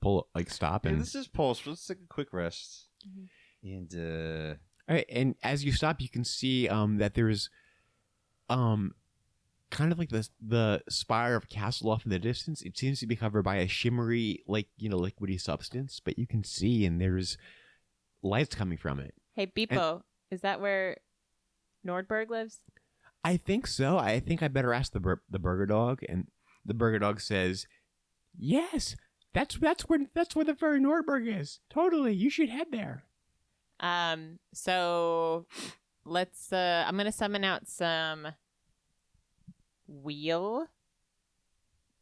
[SPEAKER 3] stop
[SPEAKER 2] Yeah,
[SPEAKER 3] and?
[SPEAKER 2] this is pulse. Let's take a quick rest.
[SPEAKER 1] Mhm.
[SPEAKER 2] And
[SPEAKER 3] All right, and as you stop, you can see that there's kind of like the spire of a castle off in the distance. It seems to be covered by a shimmery, liquidy substance, but you can see and there's lights coming from it.
[SPEAKER 1] Hey, Beepo, is that where Nordberg lives?
[SPEAKER 3] I think so. I think I better ask the Burger Dog, and the Burger Dog says, "Yes, that's where the very Nordberg is. Totally, you should head there."
[SPEAKER 1] So let's I'm gonna summon out some wheel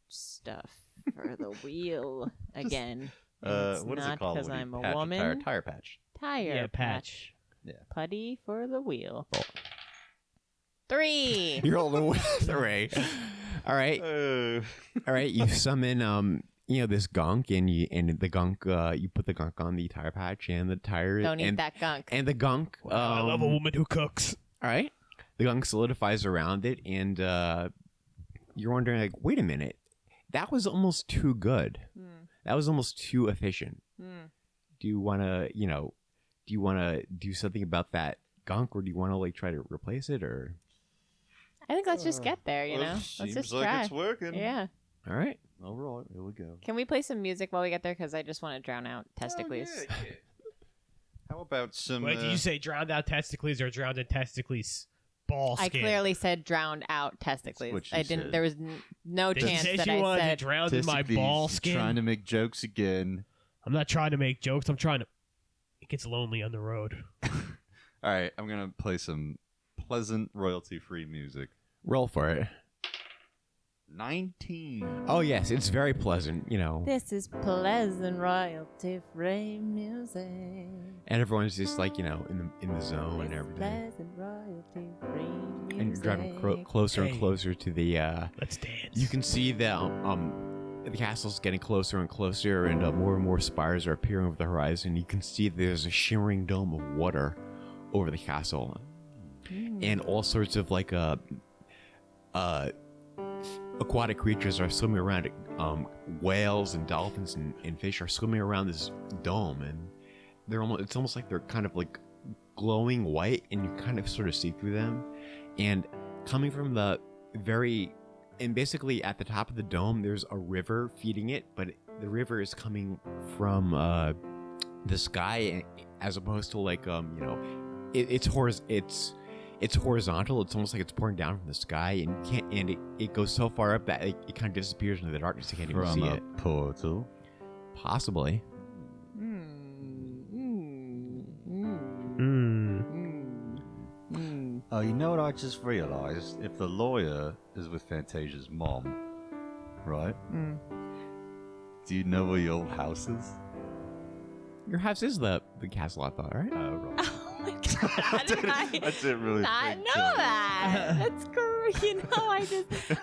[SPEAKER 1] stuff for the wheel again. And it's
[SPEAKER 5] what is
[SPEAKER 1] not
[SPEAKER 5] it called?
[SPEAKER 1] 'cause
[SPEAKER 5] when you
[SPEAKER 1] I'm a
[SPEAKER 5] patch
[SPEAKER 1] woman.
[SPEAKER 5] Tire patch.
[SPEAKER 1] Tire
[SPEAKER 4] Yeah, patch.
[SPEAKER 2] Yeah.
[SPEAKER 1] Putty for the wheel. 3.
[SPEAKER 3] You're all the way. All right. All right. You summon this gunk, and the gunk you put the gunk on the tire patch and the tire.
[SPEAKER 1] Don't eat that gunk.
[SPEAKER 3] And the gunk.
[SPEAKER 4] I love a woman who cooks.
[SPEAKER 3] All right. The gunk solidifies around it, and you're wondering, like, wait a minute, that was almost too good. That was almost too efficient. Do you want to, do something about that gunk, or do you want to try to replace it, or?
[SPEAKER 1] I think let's just get there. Let's
[SPEAKER 5] Seems
[SPEAKER 1] just
[SPEAKER 5] like
[SPEAKER 1] try.
[SPEAKER 5] it's working.
[SPEAKER 1] Yeah.
[SPEAKER 3] All right.
[SPEAKER 5] All right, here we go.
[SPEAKER 1] Can we play some music while we get there? Because I just want to drown out Testicles.
[SPEAKER 5] Oh, yeah. How about some?
[SPEAKER 4] Wait, did you say drowned out testicles or drowned in testicles ball
[SPEAKER 1] I
[SPEAKER 4] skin?
[SPEAKER 1] clearly said drowned out Testicles.
[SPEAKER 5] what you
[SPEAKER 1] I didn't.
[SPEAKER 5] said.
[SPEAKER 1] There was no
[SPEAKER 4] Did you
[SPEAKER 1] chance
[SPEAKER 4] say
[SPEAKER 1] that
[SPEAKER 4] she
[SPEAKER 1] I
[SPEAKER 4] wanted to
[SPEAKER 1] said.
[SPEAKER 4] drown in my ball skin?
[SPEAKER 5] Trying to make jokes again.
[SPEAKER 4] I'm not trying to make jokes. I'm trying to. It gets lonely on the road.
[SPEAKER 5] All right, I'm gonna play some pleasant royalty-free music.
[SPEAKER 3] Roll for it.
[SPEAKER 5] 19.
[SPEAKER 3] Oh yes, it's very pleasant.
[SPEAKER 1] This is pleasant royalty-free music.
[SPEAKER 3] And everyone's just in the zone and everything.
[SPEAKER 1] Pleasant royalty-free music.
[SPEAKER 3] And you're driving closer and
[SPEAKER 4] Hey.
[SPEAKER 3] closer to the.
[SPEAKER 4] Let's dance.
[SPEAKER 3] You can see that the castle's getting closer and closer, and more spires are appearing over the horizon. You can see there's a shimmering dome of water over the castle, and all sorts of aquatic creatures are swimming around it. Whales and dolphins and fish are swimming around this dome, and it's almost like they're kind of glowing white, and you kind of sort of see through them. And coming from basically at the top of the dome, there's a river feeding it, but the river is coming from the sky, as opposed to it's horizontal. It's almost like it's pouring down from the sky, and it goes so far up that it kind of disappears into the darkness. You can't even see it.
[SPEAKER 5] Portal.
[SPEAKER 3] Possibly.
[SPEAKER 5] Oh, you know what I just realized? If the lawyer is with Fantasia's mom, right? Do you know where your house is?
[SPEAKER 3] Your house is the castle, I thought, right?
[SPEAKER 5] Oh, right.
[SPEAKER 1] Oh my god! How did I
[SPEAKER 5] didn't really
[SPEAKER 1] not
[SPEAKER 5] think
[SPEAKER 1] know
[SPEAKER 5] so.
[SPEAKER 1] that? That's great.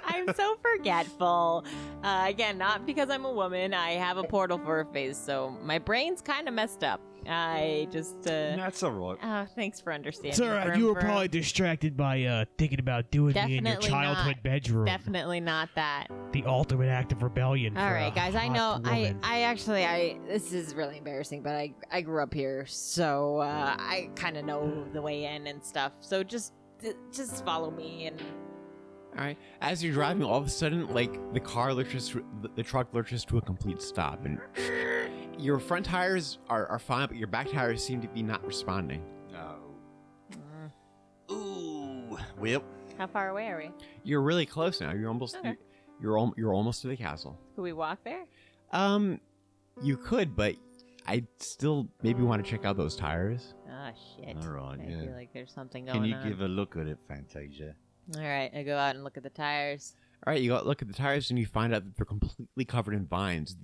[SPEAKER 1] I'm so forgetful. Again, not because I'm a woman. I have a portal for a face, so my brain's kind of messed up. I just.
[SPEAKER 5] That's all right.
[SPEAKER 1] Oh, thanks for understanding.
[SPEAKER 4] It's all right.
[SPEAKER 1] Vroom,
[SPEAKER 4] You were
[SPEAKER 1] vroom.
[SPEAKER 4] probably distracted by thinking about doing me in your
[SPEAKER 1] Definitely
[SPEAKER 4] childhood
[SPEAKER 1] not.
[SPEAKER 4] bedroom.
[SPEAKER 1] Definitely not that.
[SPEAKER 4] The ultimate act of rebellion.
[SPEAKER 1] All
[SPEAKER 4] for
[SPEAKER 1] right,
[SPEAKER 4] a
[SPEAKER 1] guys. I
[SPEAKER 4] hot
[SPEAKER 1] know.
[SPEAKER 4] woman.
[SPEAKER 1] I this is really embarrassing, but I grew up here, so I kind of know the way in and stuff. So just follow me and.
[SPEAKER 3] All right. As you're driving, all of a sudden, the truck lurches to a complete stop, and your front tires are fine, but your back tires seem to be not responding.
[SPEAKER 5] No. Ooh. Well.
[SPEAKER 1] How far away are we?
[SPEAKER 3] You're really close now. You're almost
[SPEAKER 1] Okay.
[SPEAKER 3] you're almost to the castle.
[SPEAKER 1] Could we walk there?
[SPEAKER 3] You could, but I still maybe want to check out those tires.
[SPEAKER 1] Oh shit!
[SPEAKER 5] All right,
[SPEAKER 1] I
[SPEAKER 5] yeah.
[SPEAKER 1] feel like there's something going
[SPEAKER 5] Can you
[SPEAKER 1] on.
[SPEAKER 5] give a look at it, Fantasia?
[SPEAKER 1] All right, I go out and look at the tires.
[SPEAKER 3] All right, you go look at the tires, and you find out that they're completely covered in vines.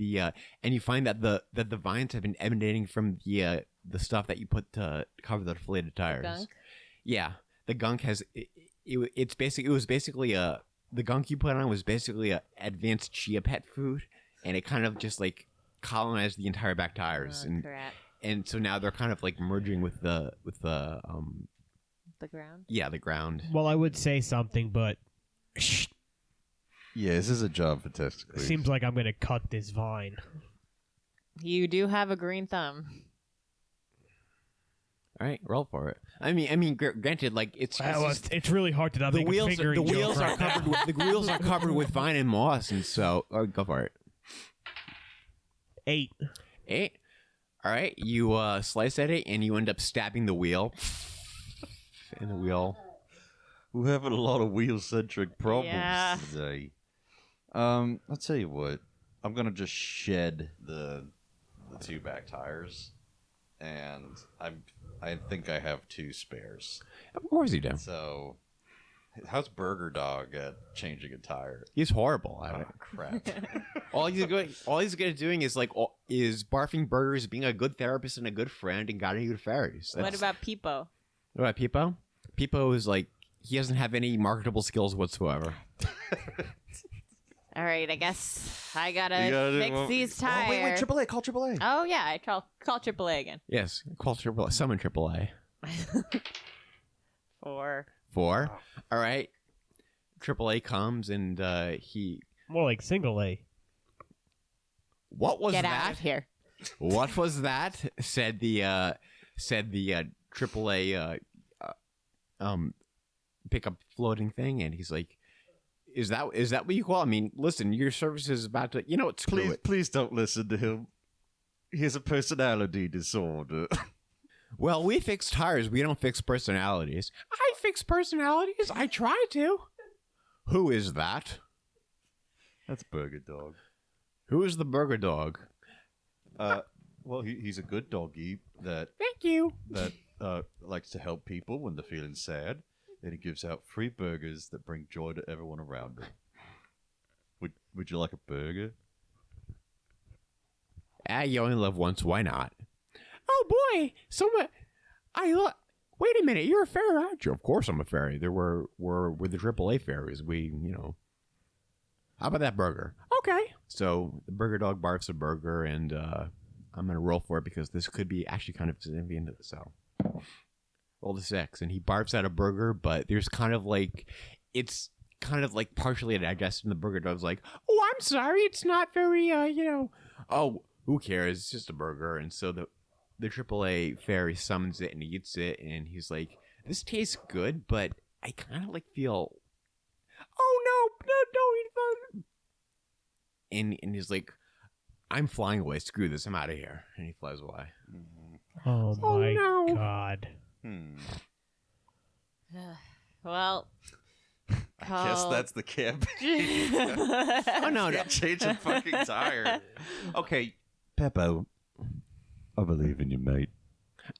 [SPEAKER 3] And you find that the vines have been emanating from the stuff that you put to cover the deflated tires.
[SPEAKER 1] Gunk.
[SPEAKER 3] Yeah, the gunk has the gunk you put on was basically a advanced chia pet food, and it kind of just colonized the entire back tires,
[SPEAKER 1] Oh, crap.
[SPEAKER 3] and so now they're kind of merging with the
[SPEAKER 1] The ground.
[SPEAKER 3] the ground.
[SPEAKER 4] Well, I would say something, but
[SPEAKER 5] Yeah, this is a job for Testicles.
[SPEAKER 4] seems like I'm gonna cut this vine.
[SPEAKER 1] You do have a green thumb.
[SPEAKER 3] All right, roll for it. I mean, granted, it's just,
[SPEAKER 4] It's really hard to not
[SPEAKER 3] the
[SPEAKER 4] make a
[SPEAKER 3] wheels.
[SPEAKER 4] fingering
[SPEAKER 3] The
[SPEAKER 4] joke
[SPEAKER 3] wheels are
[SPEAKER 4] right now.
[SPEAKER 3] covered. The wheels are covered with vine and moss, and so go for it.
[SPEAKER 4] 8.
[SPEAKER 3] 8. All right, you slice at it, and you end up stabbing the wheel. And the wheel.
[SPEAKER 5] We're having a lot of wheel-centric problems
[SPEAKER 1] Yeah.
[SPEAKER 5] today. I'll tell you what. I'm gonna just shed the two back tires, and I think I have 2 spares.
[SPEAKER 3] Of course you do.
[SPEAKER 5] So, how's Burger Dog at changing a tire?
[SPEAKER 3] He's horrible at
[SPEAKER 5] Oh
[SPEAKER 3] it.
[SPEAKER 5] crap!
[SPEAKER 3] All he's good at doing is is barfing burgers, being a good therapist and a good friend, and guiding you to fairies.
[SPEAKER 1] What about Peepo?
[SPEAKER 3] What about Peepo? Peepo is he doesn't have any marketable skills whatsoever.
[SPEAKER 1] All right, I guess I gotta,
[SPEAKER 5] You gotta do
[SPEAKER 1] fix
[SPEAKER 5] one-
[SPEAKER 1] these tires.
[SPEAKER 5] Oh, wait, AAA. Call AAA.
[SPEAKER 1] Oh yeah, I call AAA again.
[SPEAKER 3] Yes, call triple. Summon AAA.
[SPEAKER 1] 4.
[SPEAKER 3] 4. All right. AAA comes and he.
[SPEAKER 4] More like single A.
[SPEAKER 3] What was
[SPEAKER 1] Get
[SPEAKER 3] that?
[SPEAKER 1] out of here.
[SPEAKER 3] What was that? Said the AAA pickup floating thing, and he's like, "Is that what you call? I mean, listen, your service is about to. Screw it.
[SPEAKER 2] Please don't listen to him. He has a personality disorder.
[SPEAKER 3] Well, we fix tires. We don't fix personalities. I fix personalities. I try to. Who is that?
[SPEAKER 2] That's Burger Dog.
[SPEAKER 3] Who is the burger dog?
[SPEAKER 2] Well, he's a good doggy that
[SPEAKER 3] Thank you.
[SPEAKER 2] likes to help people when they're feeling sad, and he gives out free burgers that bring joy to everyone around him. Would you like a burger?
[SPEAKER 3] You only live once. Why not? Oh boy! Wait a minute. You're a fairy, aren't you? Of course I'm a fairy. We're the AAA fairies. How about that burger? Okay. So the burger dog barfs a burger, and I'm gonna roll for it because this could be actually kind of significant. So roll the 6, and he barfs out a burger, but there's it's kind of like partially digested, and the burger dog's like, "Oh, I'm sorry, it's not very, Oh, who cares? It's just a burger." And so the AAA fairy summons it and eats it, and he's like, "This tastes good, but I kind of feel." Oh no, don't eat fun. And he's like, "I'm flying away. Screw this. I'm out of here." And he flies away.
[SPEAKER 4] Oh my
[SPEAKER 3] no.
[SPEAKER 4] god.
[SPEAKER 1] Well,
[SPEAKER 5] I guess that's the campaign.
[SPEAKER 3] Oh no, no.
[SPEAKER 5] Change a fucking tire.
[SPEAKER 2] Okay, Peppo, I believe in you, mate.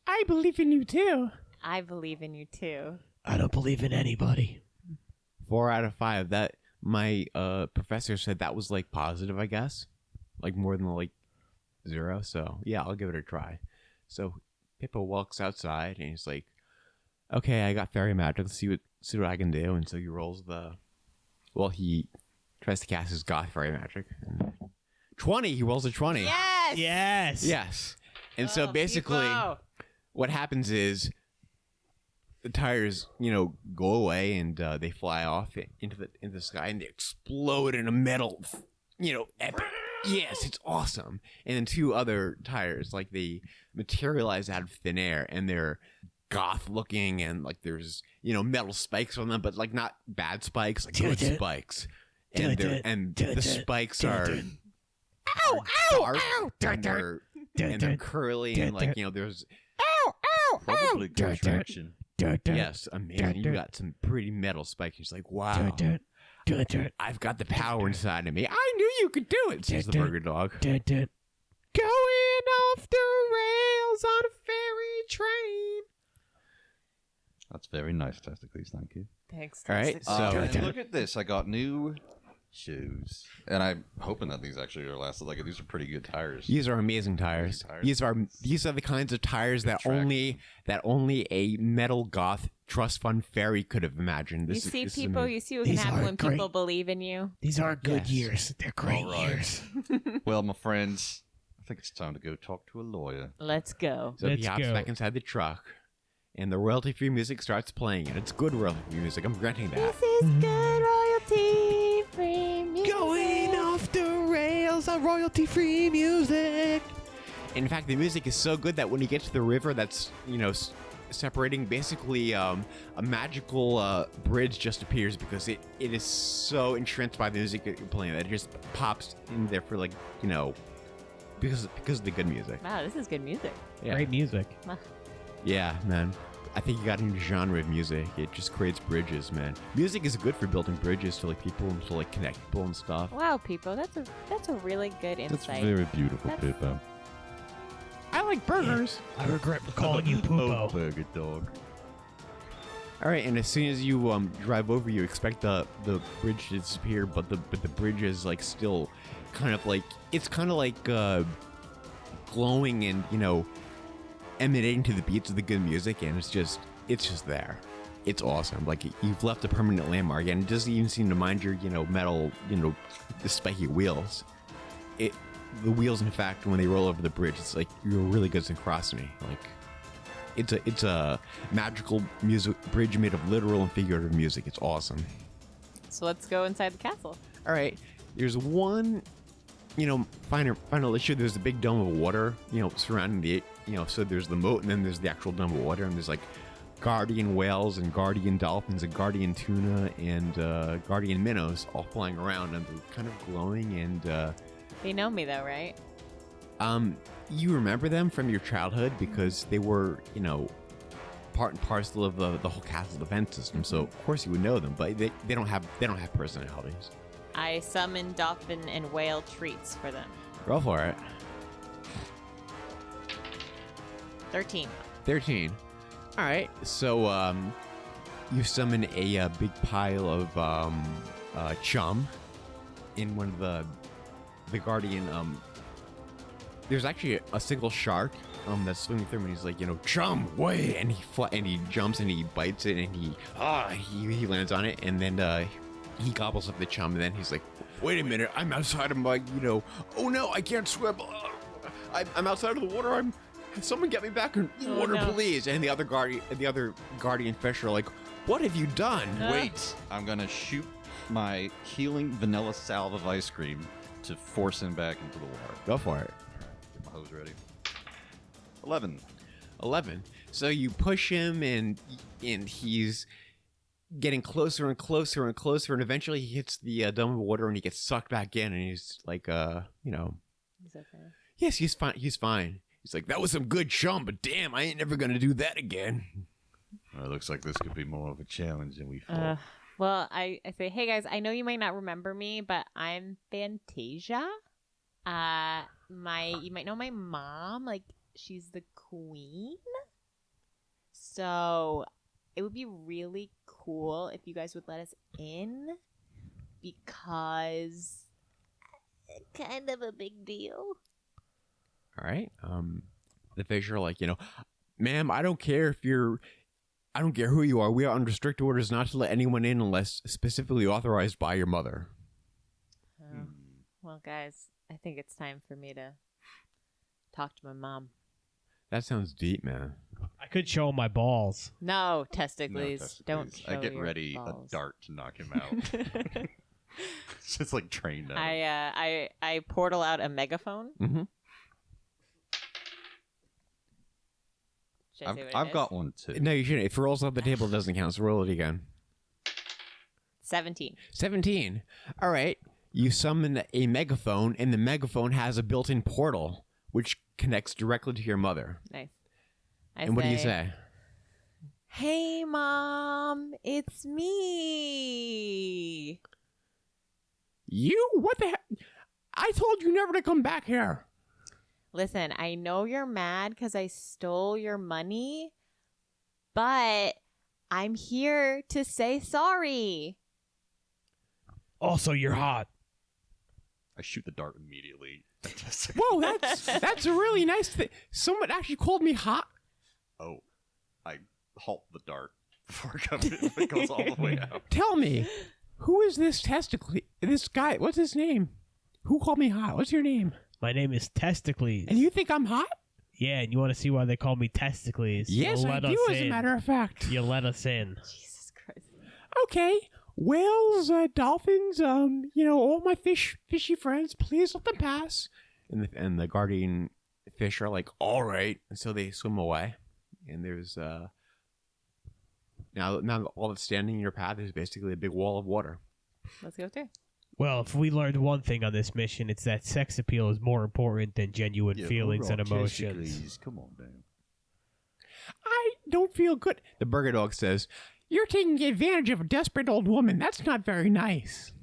[SPEAKER 3] I believe in you too.
[SPEAKER 1] I believe in you too.
[SPEAKER 4] I don't believe in anybody.
[SPEAKER 3] 4 out of 5. That my professor said that was positive, I guess, more than 0. So yeah, I'll give it a try. So Pippo walks outside and he's like, "Okay, I got fairy magic. Let's see what I can do." And so he rolls he tries to cast his goth fairy magic. 20. He rolls a 20.
[SPEAKER 1] Yes.
[SPEAKER 4] Yes.
[SPEAKER 3] Yes. And so basically,
[SPEAKER 1] Pippo.
[SPEAKER 3] what happens is the tires, go away and they fly off into the sky and they explode in a metal, epic. Yes, it's awesome. And then 2 other tires, they materialize out of thin air, and they're goth looking, and there's metal spikes on them, but not bad spikes, good spikes. And the spikes are dark, and they're curly, and there's
[SPEAKER 2] Probably construction.
[SPEAKER 3] yes, amazing. You got some pretty metal spikes. He's like, "Wow, I've got the power inside of me. I knew you could do it," says the burger dog.
[SPEAKER 4] Going off the rails on a fairy train.
[SPEAKER 2] That's very nice, Testicles. Thank you.
[SPEAKER 1] Thanks.
[SPEAKER 3] All right,
[SPEAKER 1] Testicles.
[SPEAKER 3] so-
[SPEAKER 2] And look at this. I got new shoes, and I'm hoping that these actually are lasted. These are pretty good tires.
[SPEAKER 3] These are amazing tires. These are the kinds of tires that only a metal goth trust fund fairy could have imagined.
[SPEAKER 1] You
[SPEAKER 3] This
[SPEAKER 1] see,
[SPEAKER 3] is
[SPEAKER 1] people.
[SPEAKER 3] amazing.
[SPEAKER 1] You see what
[SPEAKER 4] These
[SPEAKER 1] can happen
[SPEAKER 4] are
[SPEAKER 1] when
[SPEAKER 4] great.
[SPEAKER 1] people believe in you.
[SPEAKER 4] These are good
[SPEAKER 3] Yes.
[SPEAKER 4] years. They're great
[SPEAKER 2] All right.
[SPEAKER 4] years.
[SPEAKER 2] Well, my friends, I think it's time to go talk to a lawyer.
[SPEAKER 1] Let's go.
[SPEAKER 3] So he
[SPEAKER 4] Let's
[SPEAKER 3] hops
[SPEAKER 4] go.
[SPEAKER 3] back inside the truck, and the royalty-free music starts playing, and it's good royalty-free music. I'm granting that.
[SPEAKER 1] This is good royalty free music.
[SPEAKER 4] Going off the rails on royalty-free music.
[SPEAKER 3] In fact, the music is so good that when you get to the river that's, separating, basically a magical bridge just appears because it is so entranced by the music that you're playing that it just pops in there for because of the good music.
[SPEAKER 1] Wow, this is good music.
[SPEAKER 3] Yeah.
[SPEAKER 4] Great music.
[SPEAKER 3] Yeah, man. I think you got a new genre of music. It just creates bridges, man. Music is good for building bridges to people and to connect people and stuff.
[SPEAKER 1] Wow, people, that's a really good
[SPEAKER 2] That's
[SPEAKER 1] insight.
[SPEAKER 2] very beautiful,
[SPEAKER 1] That's-
[SPEAKER 2] Pippo.
[SPEAKER 3] I like burgers.
[SPEAKER 4] I regret calling you
[SPEAKER 2] Oh,
[SPEAKER 4] Poopo.
[SPEAKER 2] burger dog.
[SPEAKER 3] All right, and as soon as you drive over, you expect the bridge to disappear, but the bridge is still kind of it's kind of glowing and emanating to the beats of the good music, and it's just there. It's awesome. Like, you've left a permanent landmark, and it doesn't even seem to mind your, metal, the spiky wheels. The wheels, in fact, when they roll over the bridge, it's like you're really good synchronicity. Like, it's a magical music bridge made of literal and figurative music. It's awesome.
[SPEAKER 1] So let's go inside the castle.
[SPEAKER 3] All right, there's one, final issue. There's a big dome of water, surrounding the, so there's the moat, and then there's the actual dome of water, and there's like guardian whales and guardian dolphins and guardian tuna and guardian minnows all flying around, and they're kind of glowing, and
[SPEAKER 1] They know me though, right?
[SPEAKER 3] you remember them from your childhood because they were, part and parcel of the whole castle defense system. So of course you would know them, but they don't have personalities.
[SPEAKER 1] I summon dolphin and whale treats for them.
[SPEAKER 3] Go for it.
[SPEAKER 1] 13.
[SPEAKER 3] 13. All right. So you summon a big pile of chum in one of the guardian. There's actually a single shark that's swimming through, and he's like, chum, way, and he jumps and he bites it, and he lands on it, and then he gobbles up the chum, and then he's like, wait a minute, I'm outside of my, oh no, I can't swim. I'm outside of the water. Someone get me back in water, please. And the other guardian fish are like, what have you done?
[SPEAKER 2] Wait, I'm gonna shoot my healing vanilla salve of ice cream to force him back into the water.
[SPEAKER 3] Go for it.
[SPEAKER 2] Get my hose ready. 11.
[SPEAKER 3] 11. So you push him, and he's getting closer and closer and closer, and eventually he hits the dome of water, and he gets sucked back in, and he's like,
[SPEAKER 1] He's okay.
[SPEAKER 3] yes, he's fine. He's fine. He's like, that was some good chum, but damn, I ain't never gonna do that again.
[SPEAKER 2] Well, it looks like this could be more of a challenge than we thought.
[SPEAKER 1] Well, I say, hey guys, I know you might not remember me, but I'm Fantasia. You might know my mom. Like, she's the queen. So it would be really cool if you guys would let us in, because kind of a big deal.
[SPEAKER 3] All right. The fish are like, ma'am, I don't care who you are. We are under strict orders not to let anyone in unless specifically authorized by your mother.
[SPEAKER 1] Oh. Well, guys, I think it's time for me to talk to my mom.
[SPEAKER 3] That sounds deep, man.
[SPEAKER 4] I could show him my balls.
[SPEAKER 1] No, testicles.
[SPEAKER 2] No,
[SPEAKER 1] Don't show
[SPEAKER 2] I get
[SPEAKER 1] your
[SPEAKER 2] ready
[SPEAKER 1] balls.
[SPEAKER 2] a dart to knock him out. It's just like trained out.
[SPEAKER 1] I portal out a megaphone.
[SPEAKER 3] Mm-hmm.
[SPEAKER 1] Should I say what it
[SPEAKER 2] I've
[SPEAKER 1] is?
[SPEAKER 2] got one too.
[SPEAKER 3] No, you shouldn't. If it rolls off the table, it doesn't count. So roll it again.
[SPEAKER 1] 17.
[SPEAKER 3] 17. All right. You summon a megaphone, and the megaphone has a built-in portal, which connects directly to your mother.
[SPEAKER 1] Nice.
[SPEAKER 3] And what do you say?
[SPEAKER 1] Hey, Mom, it's me.
[SPEAKER 3] You? What the heck? I told you never to come back here.
[SPEAKER 1] Listen, I know you're mad because I stole your money, but I'm here to say sorry.
[SPEAKER 4] Also, you're hot.
[SPEAKER 5] I shoot the dart immediately.
[SPEAKER 3] Whoa, that's a really nice thing. Someone actually called me hot.
[SPEAKER 5] Oh, I halt the dart before it goes all the way out.
[SPEAKER 3] Tell me, who is this testicle? This guy, what's his name? Who called me hot? What's your name?
[SPEAKER 4] My name is Testicles.
[SPEAKER 3] And you think I'm hot?
[SPEAKER 4] Yeah, and you want to see why they call me Testicles?
[SPEAKER 3] Yes, I do, as a matter of fact.
[SPEAKER 4] You let us in.
[SPEAKER 1] Jesus Christ.
[SPEAKER 3] Okay. Whales, dolphins, all my fishy friends, please let them pass. And the guardian fish are like, all right. And so they swim away. And there's, now all that's standing in your path is basically a big wall of water.
[SPEAKER 1] Let's go through.
[SPEAKER 4] Well, if we learned one thing on this mission, it's that sex appeal is more important than genuine feelings and emotions.
[SPEAKER 2] Testicles. Come on, man.
[SPEAKER 3] I don't feel good. The burger dog says, you're taking advantage of a desperate old woman. That's not very nice.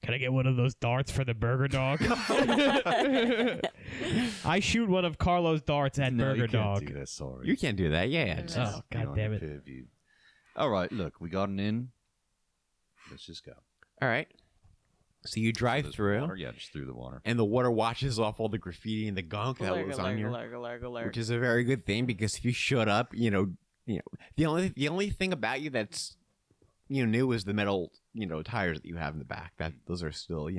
[SPEAKER 4] Can I get one of those darts for the burger dog? I shoot one of Carlo's darts at
[SPEAKER 2] No,
[SPEAKER 4] Burger
[SPEAKER 2] you can't
[SPEAKER 4] Dog.
[SPEAKER 2] do that, sorry.
[SPEAKER 3] You can't do that. Yeah.
[SPEAKER 1] Mm.
[SPEAKER 4] Oh, God damn it.
[SPEAKER 2] Pay-per-view. All right, look, we got an in. Let's just go.
[SPEAKER 3] All right. So you drive
[SPEAKER 5] There's
[SPEAKER 3] through,
[SPEAKER 5] water? Yeah, just through the water.
[SPEAKER 3] and the water washes off all the graffiti and the gunk that was on you, which is a very good thing because if you showed up, the only thing about you that's new is the metal tires that you have in the back. Those are still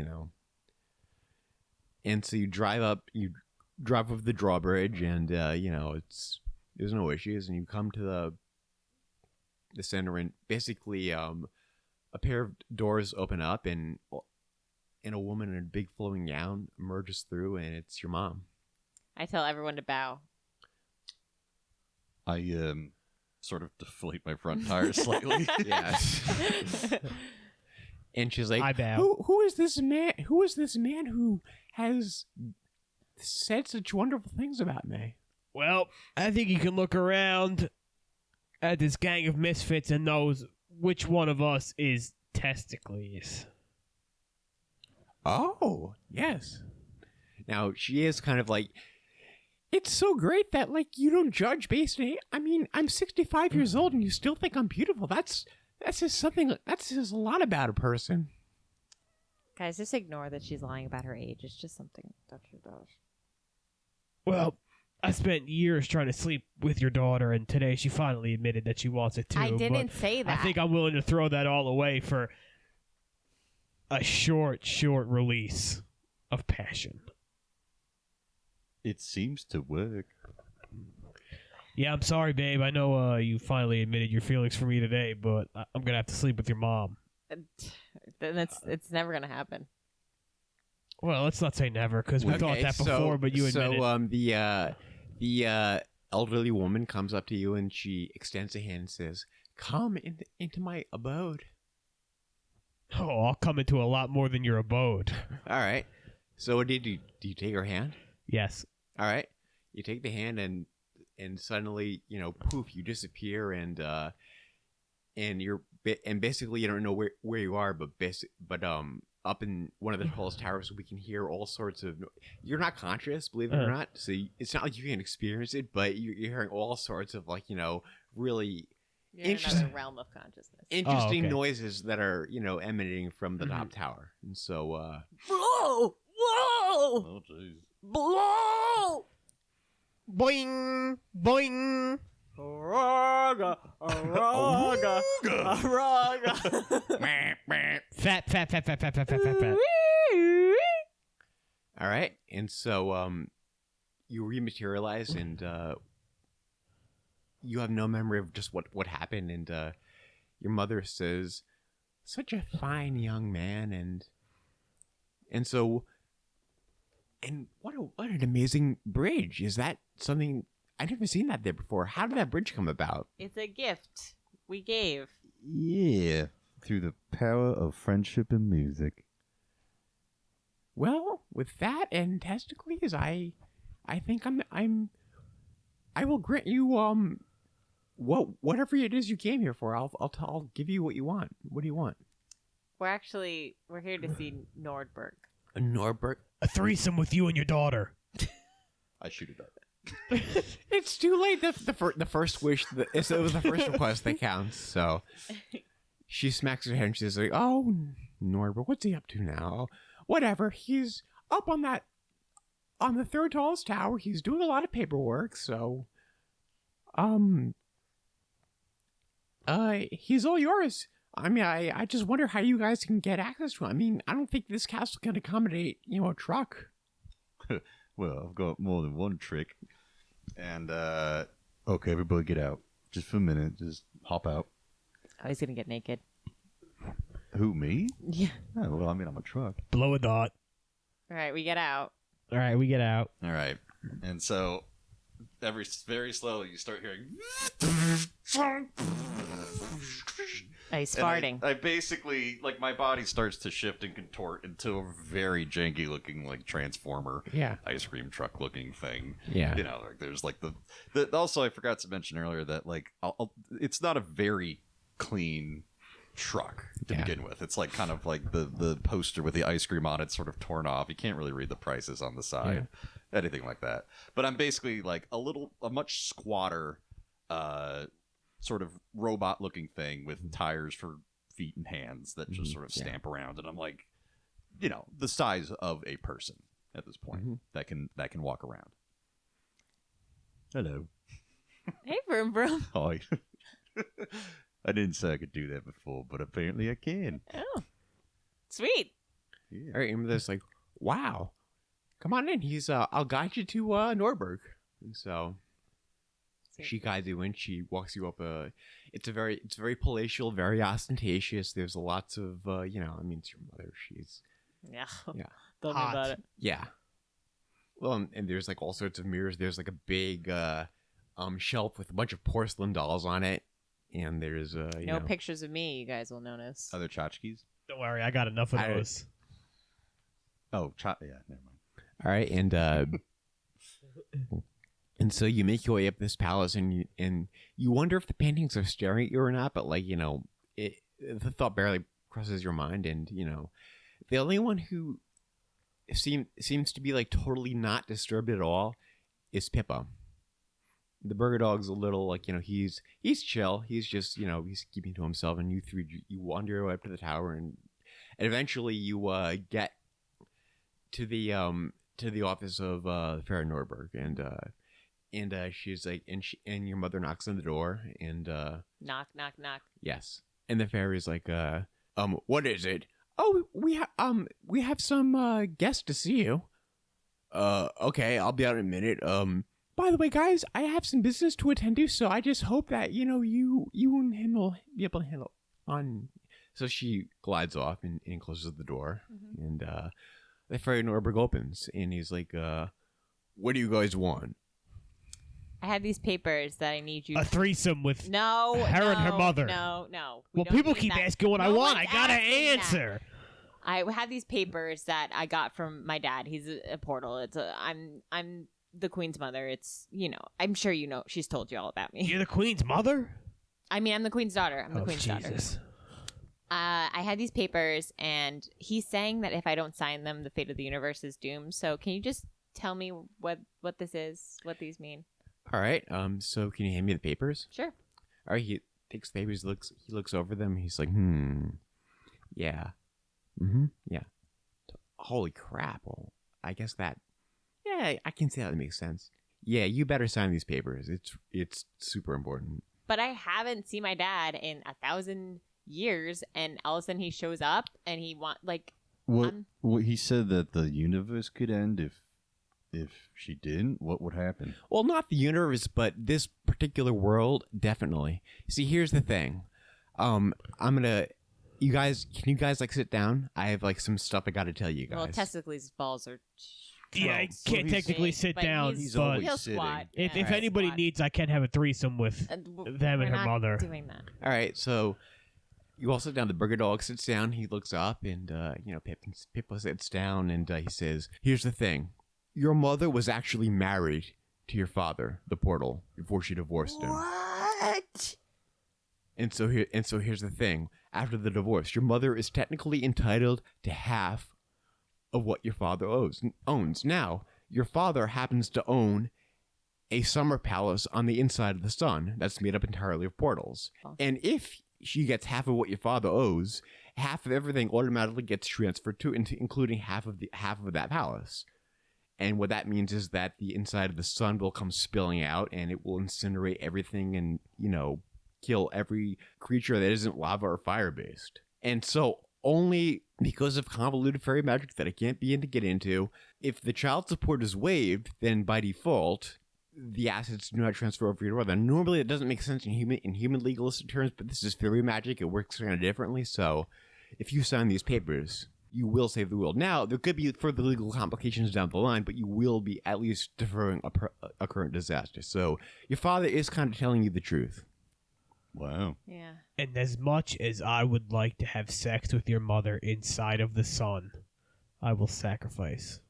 [SPEAKER 3] And so you drive up the drawbridge, and there's no issues, and you come to the center, and basically a pair of doors open up, and a woman in a big flowing gown emerges through, and it's your mom.
[SPEAKER 1] I tell everyone to bow.
[SPEAKER 5] I sort of deflate my front tires slightly.
[SPEAKER 3] Yes. And she's like,
[SPEAKER 4] I bow.
[SPEAKER 3] Who is this man? Who is this man who has said such wonderful things about me?
[SPEAKER 4] Well, I think you can look around at this gang of misfits and knows which one of us is Testicles.
[SPEAKER 3] Oh, yes. Now, she is kind of like, it's so great that, you don't judge based on, I'm 65 years old and you still think I'm beautiful. That's just something, that says a lot about a person.
[SPEAKER 1] Guys, just ignore that she's lying about her age. It's just something that she does.
[SPEAKER 4] Well, I spent years trying to sleep with your daughter, and today she finally admitted that she wants it too.
[SPEAKER 1] I didn't
[SPEAKER 4] but
[SPEAKER 1] say that.
[SPEAKER 4] I think I'm willing to throw that all away for a short release of passion.
[SPEAKER 5] It seems to work.
[SPEAKER 4] Yeah, I'm sorry, babe. I know you finally admitted your feelings for me today, but I'm going to have to sleep with your mom.
[SPEAKER 1] Then it's never gonna happen.
[SPEAKER 4] Well, let's not say never, because we thought that before, but you admitted.
[SPEAKER 3] So, the elderly woman comes up to you and she extends a hand and says, "Come into my abode."
[SPEAKER 4] Oh, I'll come into a lot more than your abode.
[SPEAKER 3] All right. So, what do you do? Do you take her hand?
[SPEAKER 4] Yes.
[SPEAKER 3] All right. You take the hand and suddenly, poof, you disappear and you're basically you don't know where you are, but up in one of the tallest towers, we can hear all sorts of. You're not conscious, believe it or not, so it's not like you can experience it, but you're hearing all sorts of really
[SPEAKER 1] You're in another realm of consciousness.
[SPEAKER 3] interesting noises that are emanating from the top tower, and so.
[SPEAKER 1] Whoa! Whoa!
[SPEAKER 5] Oh, jeez.
[SPEAKER 1] Blow!
[SPEAKER 4] Boing! Boing!
[SPEAKER 1] Araga! Araga! Araga!
[SPEAKER 4] Fat.
[SPEAKER 3] All right, and so you rematerialize, and you have no memory of just what happened, and your mother says, "Such a fine young man," and so, and what an amazing bridge! Is that something I've never seen that there before? How did that bridge come about?
[SPEAKER 1] It's a gift we gave.
[SPEAKER 2] Yeah, through the power of friendship and music.
[SPEAKER 3] Well, with that and testicles, I think I will grant you whatever it is you came here for. I'll give you what you want. What do you want?
[SPEAKER 1] We're here to see Nordberg.
[SPEAKER 3] A Norbert?
[SPEAKER 4] A threesome with you and your daughter.
[SPEAKER 5] I shoot it up.
[SPEAKER 3] It's too late. The first wish. It was the first request that counts. So she smacks her head and she's like, "Oh, Norbert, what's he up to now? Whatever. He's up on the third tallest tower. He's doing a lot of paperwork. So, he's all yours. I just wonder how you guys can get access to him. I don't think this castle can accommodate, a truck."
[SPEAKER 2] Well, I've got more than one trick. And, okay, everybody get out. Just for a minute. Just hop out.
[SPEAKER 1] Oh, he's gonna get naked.
[SPEAKER 2] Who, me?
[SPEAKER 1] Yeah.
[SPEAKER 2] Oh, well, I'm a truck.
[SPEAKER 4] Blow a dot.
[SPEAKER 1] All right, we get out.
[SPEAKER 4] All right, we get out.
[SPEAKER 5] All right. And so, very slowly, you start hearing.
[SPEAKER 1] Oh, he's
[SPEAKER 5] And
[SPEAKER 1] farting.
[SPEAKER 5] I basically, my body starts to shift and contort into a very janky looking, transformer ice cream truck looking thing.
[SPEAKER 3] Yeah.
[SPEAKER 5] There's the also, I forgot to mention earlier that, it's not a very clean truck to begin with. It's kind of the poster with the ice cream on it sort of torn off. You can't really read the prices on the side, anything like that. But I'm basically a much squatter, sort of robot looking thing with tires for feet and hands that just sort of stamp around, and I'm the size of a person at this point that can walk around. Hello.
[SPEAKER 1] Hey, Vroom Vroom.
[SPEAKER 5] Hi. I didn't say I could do that before, but apparently I can.
[SPEAKER 1] Oh, sweet.
[SPEAKER 5] Yeah.
[SPEAKER 3] All right, and there's like, wow, come on in. I'll guide you to Norberg. And so she guides you in. She walks you up. It's very palatial, very ostentatious. There's lots of it's your mother. She's
[SPEAKER 1] Yeah.
[SPEAKER 3] Yeah.
[SPEAKER 1] Tell me
[SPEAKER 4] Hot.
[SPEAKER 1] about it.
[SPEAKER 3] yeah. Well, and there's like all sorts of mirrors. There's like a big shelf with a bunch of porcelain dolls on it, and there's
[SPEAKER 1] No pictures of me, you guys will notice.
[SPEAKER 5] Other tchotchkes?
[SPEAKER 4] Don't worry, I got enough of those.
[SPEAKER 5] Oh, yeah, never mind.
[SPEAKER 3] All right, and so you make your way up this palace, and you wonder if the paintings are staring at you or not. But the thought barely crosses your mind, and the only one who seems to be like totally not disturbed at all is Pippa. The burger dog's a little like he's chill. He's just he's keeping to himself, and you wander your way up to the tower, and eventually you get to the office of Farah Norberg, and she's like, and your mother knocks on the door, and
[SPEAKER 1] Knock, knock, knock.
[SPEAKER 3] yes, and the fairy's like, what is it? Oh, we have some guests to see you. Okay, I'll be out in a minute. By the way, guys, I have some business to attend to, so I just hope that you and him will be able to handle on. So she glides off and closes the door, and the fairy Norberg opens, and he's like, "What do you guys want?"
[SPEAKER 1] I have these papers that I need you
[SPEAKER 4] A threesome with
[SPEAKER 1] No,
[SPEAKER 4] her
[SPEAKER 1] no,
[SPEAKER 4] and her mother.
[SPEAKER 1] No.
[SPEAKER 4] Well, people keep asking what I
[SPEAKER 1] No
[SPEAKER 4] want. I
[SPEAKER 1] one's
[SPEAKER 4] gotta
[SPEAKER 1] asking that.
[SPEAKER 4] answer.
[SPEAKER 1] I have these papers that I got from my dad. He's a portal. I'm the queen's mother. It's I'm sure she's told you all about me.
[SPEAKER 4] You're the queen's mother?
[SPEAKER 1] I mean, I'm the queen's daughter. I'm the
[SPEAKER 4] Oh,
[SPEAKER 1] queen's daughter.
[SPEAKER 4] Jesus.
[SPEAKER 1] I had these papers, and he's saying that if I don't sign them, the fate of the universe is doomed. So can you just tell me what this is, what these mean?
[SPEAKER 3] All right. So can you hand me the papers?
[SPEAKER 1] Sure.
[SPEAKER 3] All right. He takes the papers. He looks over them. He's like, yeah, yeah. Holy crap! Well, I guess that. Yeah, I can see how that makes sense. Yeah, you better sign these papers. It's super important.
[SPEAKER 1] But I haven't seen my dad in 1,000 years, and all of a sudden he shows up, and he
[SPEAKER 2] What he said that the universe could end if she didn't. What would happen?
[SPEAKER 3] Well, not the universe, but this particular world, definitely. See, here's the thing. I'm gonna. You guys, can you guys sit down? I have some stuff I got to tell you guys.
[SPEAKER 1] well, Testicles' balls are.
[SPEAKER 4] Yeah, I
[SPEAKER 1] gross.
[SPEAKER 4] can't technically sit
[SPEAKER 1] But
[SPEAKER 4] down,
[SPEAKER 2] he's
[SPEAKER 4] but
[SPEAKER 2] always
[SPEAKER 1] He'll
[SPEAKER 2] sitting.
[SPEAKER 1] squat.
[SPEAKER 4] if
[SPEAKER 1] Yeah,
[SPEAKER 4] anybody
[SPEAKER 1] squat.
[SPEAKER 4] needs, I can have a threesome with them and her mother.
[SPEAKER 1] Doing that.
[SPEAKER 3] All right, so you all sit down. The burger dog sits down. He looks up, and Pippa sits down, and he says, "Here's the thing: your mother was actually married to your father, the portal, before she divorced him.
[SPEAKER 1] What?
[SPEAKER 3] And so here's the thing: after the divorce, your mother is technically entitled to half of what your father owns. Now, your father happens to own a summer palace on the inside of the sun that's made up entirely of portals.
[SPEAKER 1] Oh.
[SPEAKER 3] And if she gets half of what your father owes, half of everything automatically gets transferred to, including half of that palace. And what that means is that the inside of the sun will come spilling out, and it will incinerate everything, and kill every creature that isn't lava or fire based. And so, only because of convoluted fairy magic that I can't begin to get into, if the child support is waived, then by default, the assets do not transfer over to your mother. Normally, it doesn't make sense in human legalistic terms, but this is fairy magic. It works kind of differently. So, if you sign these papers, you will save the world. Now, there could be further legal complications down the line, but you will be at least deferring a current disaster. So, your father is kind of telling you the truth.
[SPEAKER 2] Wow.
[SPEAKER 1] Yeah.
[SPEAKER 4] And as much as I would like to have sex with your mother inside of the sun, I will sacrifice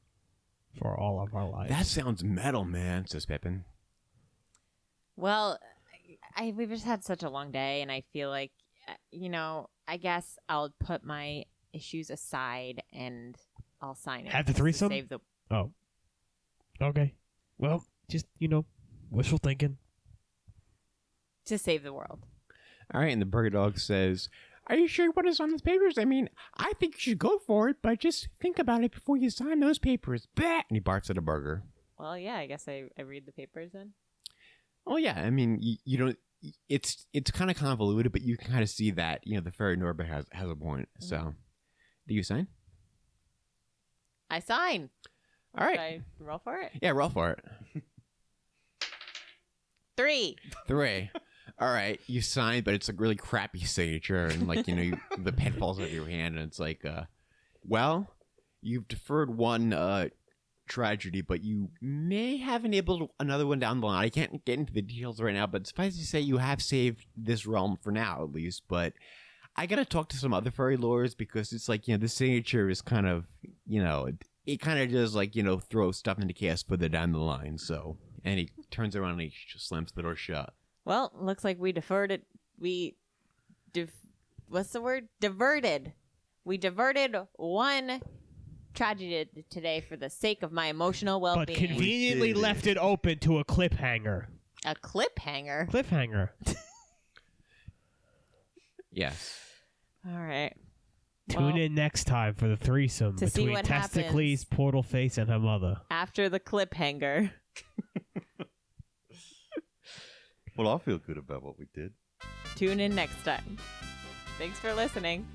[SPEAKER 4] for all of our lives.
[SPEAKER 3] That sounds metal, man, says Pippin.
[SPEAKER 1] Well, we've just had such a long day, and I feel like, I guess I'll put my issues aside and I'll sign it.
[SPEAKER 4] Have the
[SPEAKER 1] just to
[SPEAKER 4] threesome?
[SPEAKER 1] Save the.
[SPEAKER 4] Oh. Okay. Well, just, wishful thinking.
[SPEAKER 1] To save the world.
[SPEAKER 3] All right, and the burger dog says, Are you sure what is on those papers? I mean, I think you should go for it, but just think about it before you sign those papers. Bah! And he barks at a burger.
[SPEAKER 1] Well, yeah, I guess I read the papers then.
[SPEAKER 3] Oh yeah, I mean, you don't. It's kind of convoluted, but you can kind of see that the fairy Norbert has a point. So, do you sign?
[SPEAKER 1] I sign.
[SPEAKER 3] All right.
[SPEAKER 1] Should I roll for it?
[SPEAKER 3] Yeah, roll for it.
[SPEAKER 1] 3.
[SPEAKER 3] 3. All right, you sign, but it's a really crappy signature, and the pen falls out of your hand, and it's like, well, you've deferred one tragedy, but you may have enabled another one down the line. I can't get into the details right now, but suffice to say, you have saved this realm for now, at least. But I gotta talk to some other fairy lords because it's like this signature is kind of it kind of just throw stuff into chaos further down the line. So, and he turns around and he just slams the door shut.
[SPEAKER 1] Well, looks like we deferred it. What's the word? Diverted. We diverted one tragedy today for the sake of my emotional well-being.
[SPEAKER 4] But conveniently left it open to a cliffhanger.
[SPEAKER 1] A cliffhanger?
[SPEAKER 4] Cliffhanger.
[SPEAKER 3] Yes.
[SPEAKER 1] All right.
[SPEAKER 4] Tune in next time for the threesome
[SPEAKER 1] to see
[SPEAKER 4] between
[SPEAKER 1] what
[SPEAKER 4] Testicles,
[SPEAKER 1] happens.
[SPEAKER 4] Portal Face, and her mother.
[SPEAKER 1] After the cliffhanger.
[SPEAKER 2] Well, I feel good about what we did.
[SPEAKER 1] Tune in next time. Thanks for listening.